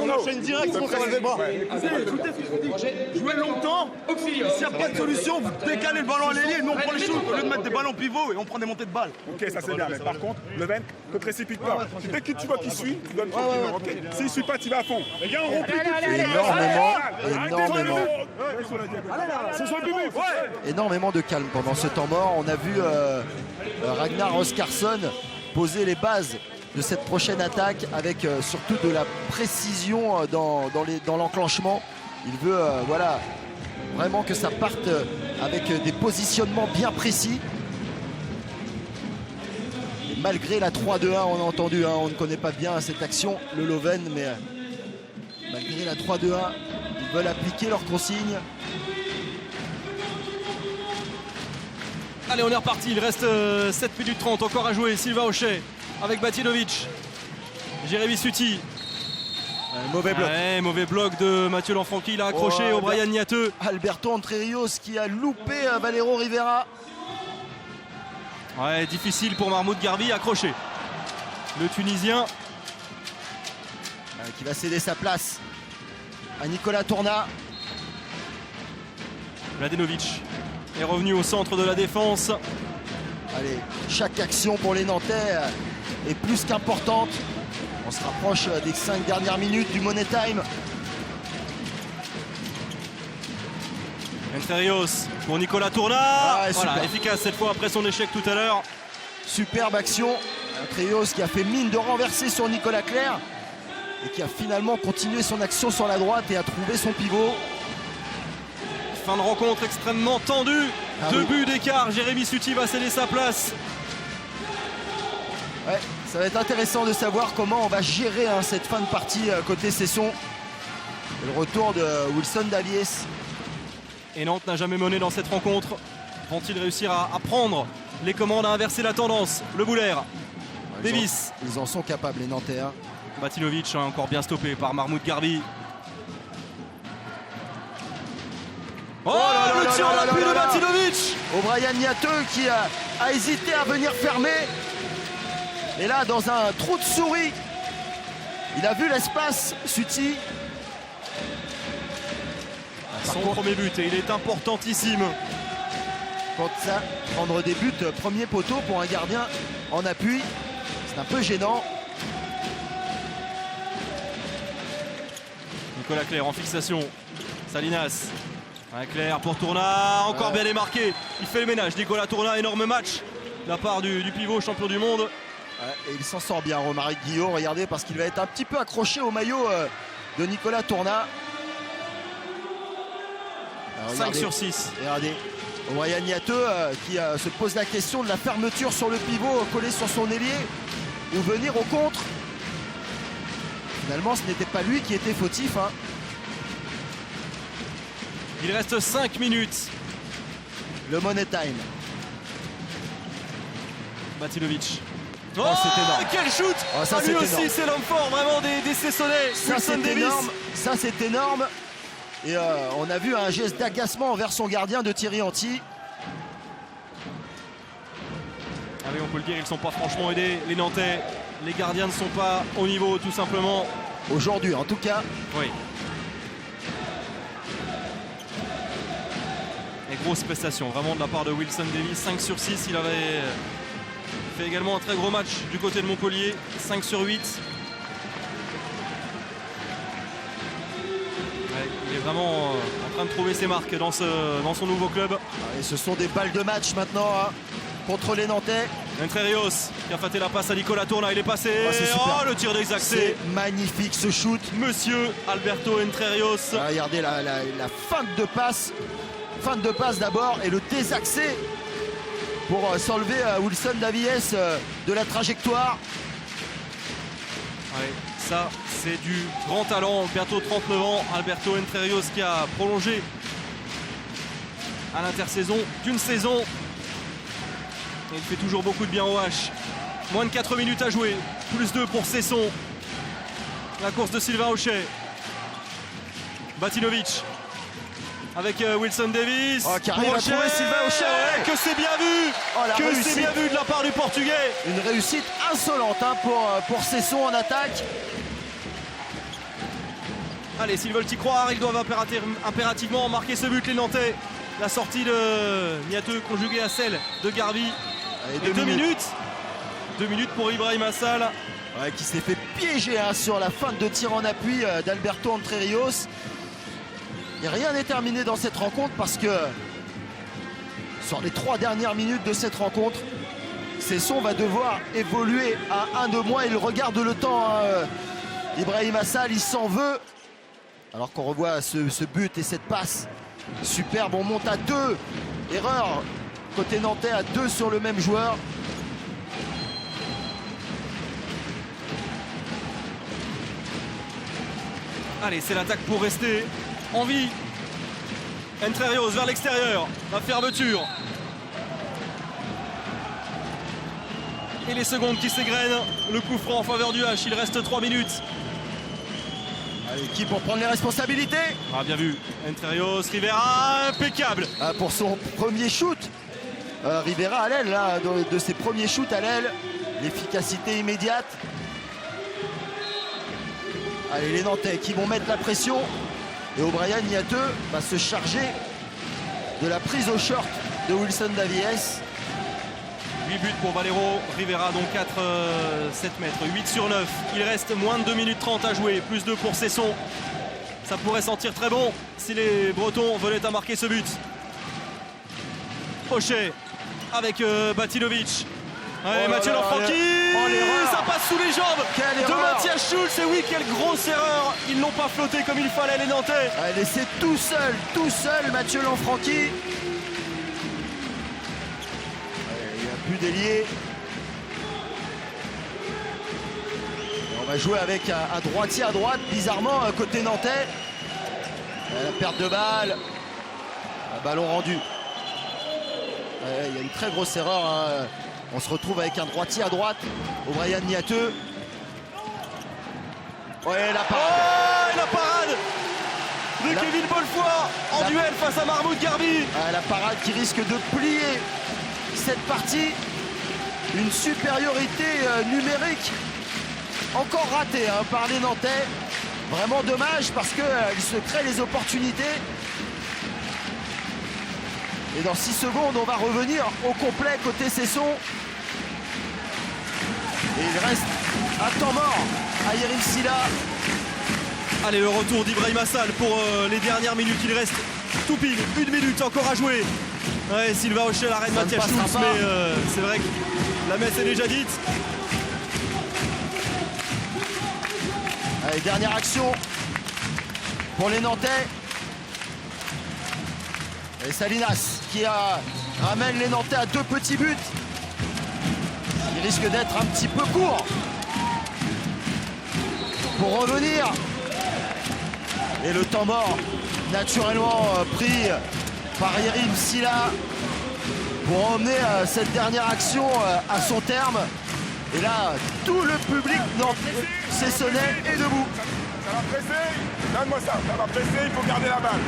On enchaîne direct, on se les bras. Écoutez ce que je vous dis. Jouez longtemps. S'il n'y a pas de solution, vous décalez le ballon à l'ailier. Nous, on prend les shoots au lieu de mettre des ballons pivots et on prend des montées de balles. Ok, ça c'est bien. Mais par contre, Leuven ne te précipite pas. Dès que tu vois qu'il suit, tu donnes tranquillement. Ok. S'il ne suit pas, tu vas à fond. Les gars, on remplit Énormément de calme pendant ce temps mort. On a vu Ragnar Oscarsson poser les bases de cette prochaine attaque avec surtout de la précision dans l'enclenchement. Il veut voilà, vraiment que ça parte avec des positionnements bien précis. Et malgré la 3-2-1, on a entendu, hein, on ne connaît pas bien cette action, le Leuven, mais malgré la 3-2-1, ils veulent appliquer leurs consignes. Allez, on est reparti. Il reste 7 minutes 30 encore à jouer. Sylvain Auchet avec Batinovic. Jérémy Suti. Mauvais bloc. Ouais, mauvais bloc de Mathieu Lanfranchi. Il a accroché au Brian Niateux. Alberto Entre Rios qui a loupé Valero Rivera. Ouais, difficile pour Mahmoud Garbi. Accroché. Le Tunisien. Qui va céder sa place à Nicolas Tourna. Mladenovic est revenu au centre de la défense. Allez, chaque action pour les Nantais est plus qu'importante. On se rapproche des 5 dernières minutes du Money Time. Entre Rios pour Nicolas Tourna. Ouais, voilà, efficace cette fois après son échec tout à l'heure. Superbe action. Entre Rios qui a fait mine de renverser sur Nicolas Clerc et qui a finalement continué son action sur la droite et a trouvé son pivot. Fin de rencontre extrêmement tendue. 2 buts d'écart. Jérémy Suti va céder sa place. Ouais, ça va être intéressant de savoir comment on va gérer cette fin de partie côté Cesson. Et le retour de Wilson Davies. Et Nantes n'a jamais mené dans cette rencontre. Vont-ils réussir à prendre les commandes, à inverser la tendance? Le Boulaire. Davis. Ils en sont capables, les Nantais. Batinovic, encore bien stoppé par Mahmoud Garbi. Oh, le tir à l'appui de Batinovic. Brian Niateux qui a hésité à venir fermer. Et là, dans un trou de souris, il a vu l'espace, Suti. Son premier but, et il est importantissime. Quand ça, prendre des buts premier poteau pour un gardien en appui, c'est un peu gênant. Nicolas Clerc en fixation. Salinas. Clerc pour Tourna, encore bien démarqué. Il fait le ménage. Nicolas Tourna, énorme match de la part du pivot champion du monde. Et il s'en sort bien, Romaric Guillot. Regardez, parce qu'il va être un petit peu accroché au maillot de Nicolas Tourna. 5 sur 6. Regardez, Brian Niateux qui se pose la question de la fermeture sur le pivot collé sur son ailier ou venir au contre. Finalement, ce n'était pas lui qui était fautif. Il reste 5 minutes. Le Money Time. Batinovic. Oh, c'est énorme. Quel shoot. Ça, lui aussi, c'est l'homme fort vraiment des Cessonnais. Ça, c'est énorme. Ça, c'est énorme. Et on a vu un geste d'agacement envers son gardien de Thierry Anti. Ah oui, on peut le dire, ils ne sont pas franchement aidés, les Nantais. Les gardiens ne sont pas au niveau, tout simplement. Aujourd'hui, en tout cas. Oui. Et grosse prestation, vraiment de la part de Wilson Davies. 5 sur 6, il avait fait également un très gros match du côté de Montpellier. 5 sur 8. Ouais, Il est vraiment en train de trouver ses marques dans son nouveau club. Et ce sont des balles de match maintenant hein, contre les Nantais. Entre Rios qui a fêté la passe à Nicolas Tourna, il est passé. C'est super. Le tir d'exaxé. C'est magnifique ce shoot. Monsieur Alberto Entre Rios. Regardez la feinte de passe. Feinte de passe d'abord et le désaxé pour s'enlever Wilson Davies de la trajectoire. Ouais, ça c'est du grand talent, bientôt 39 ans, Alberto Entre Rios qui a prolongé à l'intersaison d'une saison. Et il fait toujours beaucoup de bien au H. Moins de 4 minutes à jouer, plus 2 pour Cesson. La course de Sylvain Auchet. Batinovic avec Wilson Davis. Oh, qui arrive à trouver Sylvain Auchet. Ouais. Que c'est bien vu. Que c'est bien vu de la part du Portugais. Une réussite insolente hein, pour Cesson en attaque. Allez, s'ils veulent y croire, ils doivent impérativement marquer ce but, les Nantais. La sortie de Niateux conjuguée à celle de Garbi. Allez, 2 minutes. 2 minutes pour Ibrahim Assal. Ouais, qui s'est fait piéger hein, sur la feinte de tir en appui d'Alberto Entre Rios. Et rien n'est terminé dans cette rencontre parce que sur les 3 dernières minutes de cette rencontre, Cesson va devoir évoluer à 1 de moins. Il regarde le temps. Hein. Ibrahim Assal, il s'en veut. Alors qu'on revoit ce but et cette passe superbe. On monte à 2. Erreur côté nantais à 2 sur le même joueur. Allez, c'est l'attaque pour rester en vie. Entre Rios vers l'extérieur. La fermeture. Et les secondes qui s'égrènent. Le coup franc en faveur du H. Il reste 3 minutes. Allez, qui pour prendre les responsabilités? Ah, bien vu. Entre Rios, Rivera, impeccable. Ah, pour son premier shoot. Rivera à l'aile, là, de ses premiers shoots à l'aile. L'efficacité immédiate. Allez, les Nantais qui vont mettre la pression. Et O'Brien Niateux va se charger de la prise au short de Wilson Davies. 8 buts pour Valero, Rivera donc 7 mètres, 8 sur 9. Il reste moins de 2 minutes 30 à jouer, plus 2 pour Cesson. Ça pourrait sentir très bon si les Bretons venaient à marquer ce but. Auchet avec Batinovic. Ouais, Mathieu Lanfranchi, ça passe sous les jambes de Mathias Schulz. Et oui, quelle grosse erreur. Ils n'ont pas flotté comme il fallait, les Nantais. Allez, c'est tout seul Mathieu Lanfranchi. Il n'y a plus d'ailier. On va jouer avec un droitier à droite, bizarrement, côté nantais. La perte de balle. Un ballon rendu. Il y a une très grosse erreur. Hein. On se retrouve avec un droitier à droite. O'Brien Niateux. Ouais, la parade. Oh, la parade de Kevin Bonnefoy en duel face à Mahmoud Garbi. La parade qui risque de plier cette partie. Une supériorité numérique encore ratée hein, par les Nantais. Vraiment dommage parce qu'ils se créent les opportunités. Et dans 6 secondes, on va revenir au complet côté Cesson. Et il reste un temps mort à Yerim Silla. Allez, le retour d'Ibrahim Assal pour les dernières minutes. Il reste tout pile 1 minute encore à jouer. Ouais, Sylvain Auchet, la reine Mathias Schulz, mais c'est vrai que la messe est déjà dite. Allez, dernière action pour les Nantais. Et Salinas qui ramène les Nantais à 2 petits buts. Il risque d'être un petit peu court pour revenir. Et le temps mort naturellement pris par Yerim Silla pour emmener cette dernière action à son terme. Et là, tout le public nantais cessonnais est debout. Ça va presser. Donne-moi ça. Ça va presser, il faut garder la balle.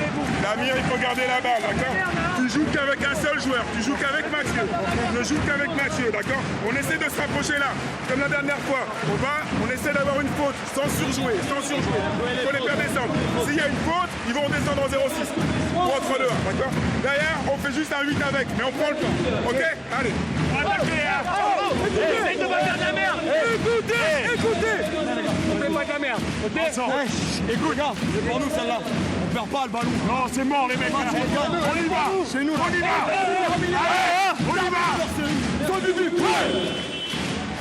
L'Amir, il faut garder la balle, d'accord? Tu joues qu'avec un seul joueur. Tu joues qu'avec Mathieu. Ne joue qu'avec Mathieu, d'accord? On essaie de se rapprocher là. Comme la dernière fois. On essaie d'avoir une faute sans surjouer. Il faut les faire descendre. S'il y a une faute, ils vont descendre en 0,6. Ou entre 2, d'accord? Derrière, on fait juste un 8 avec, mais on prend le temps. Ok? Allez. Essaye de pas faire de la merde. Écoutez. On fait pas de la merde. Ok. Écoute, c'est pour nous celle-là. perd pas le ballon. Non, c'est mort les mecs. On y va. C'est nous. On y va. On y va. Du but.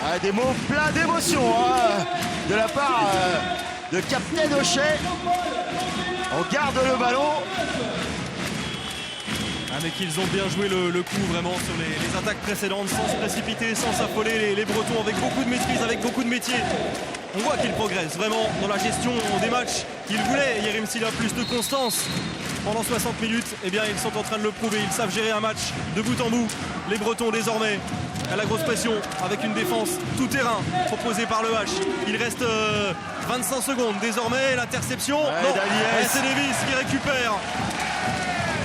Ah, des mots pleins d'émotion de la part de Captain Ochet. On garde le ballon. Ah, mais qu'ils ont bien joué le coup vraiment sur les attaques précédentes, sans se précipiter, sans s'affoler, les Bretons avec beaucoup de maîtrise, avec beaucoup de métier. On voit qu'ils progressent vraiment dans la gestion des matchs qu'ils voulaient. Yerim Sylla, plus de constance pendant 60 minutes. Eh bien, ils sont en train de le prouver. Ils savent gérer un match de bout en bout. Les Bretons désormais à la grosse pression avec une défense tout terrain proposée par le H. Il reste 25 secondes désormais. L'interception. Non, c'est Davis qui récupère.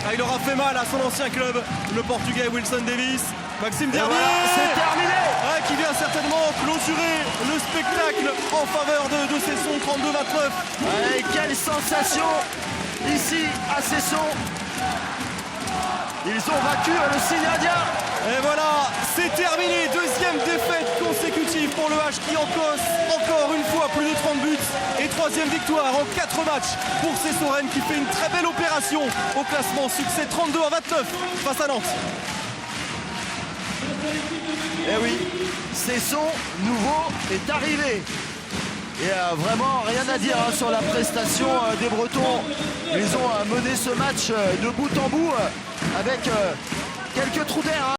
Ah, il aura fait mal à son ancien club, le Portugais Wilson Davis. Maxime Derbier, voilà, c'est terminé. Qui vient certainement clôturer le spectacle en faveur de Cesson, 32-29. Et quelle sensation ici à Cesson. Ils ont vaincu le Signe indien. Et voilà, c'est terminé. Deuxième défaite consécutive pour le H qui encaisse encore une fois plus de 30 buts. Et troisième victoire en 4 matchs pour Cesson Rennes qui fait une très belle opération au classement. Succès 32-29 face à Nantes. Eh oui, Cesson nouveau est arrivé. Et vraiment rien à dire sur la prestation des Bretons. Ils ont mené ce match de bout en bout avec quelques trous d'air.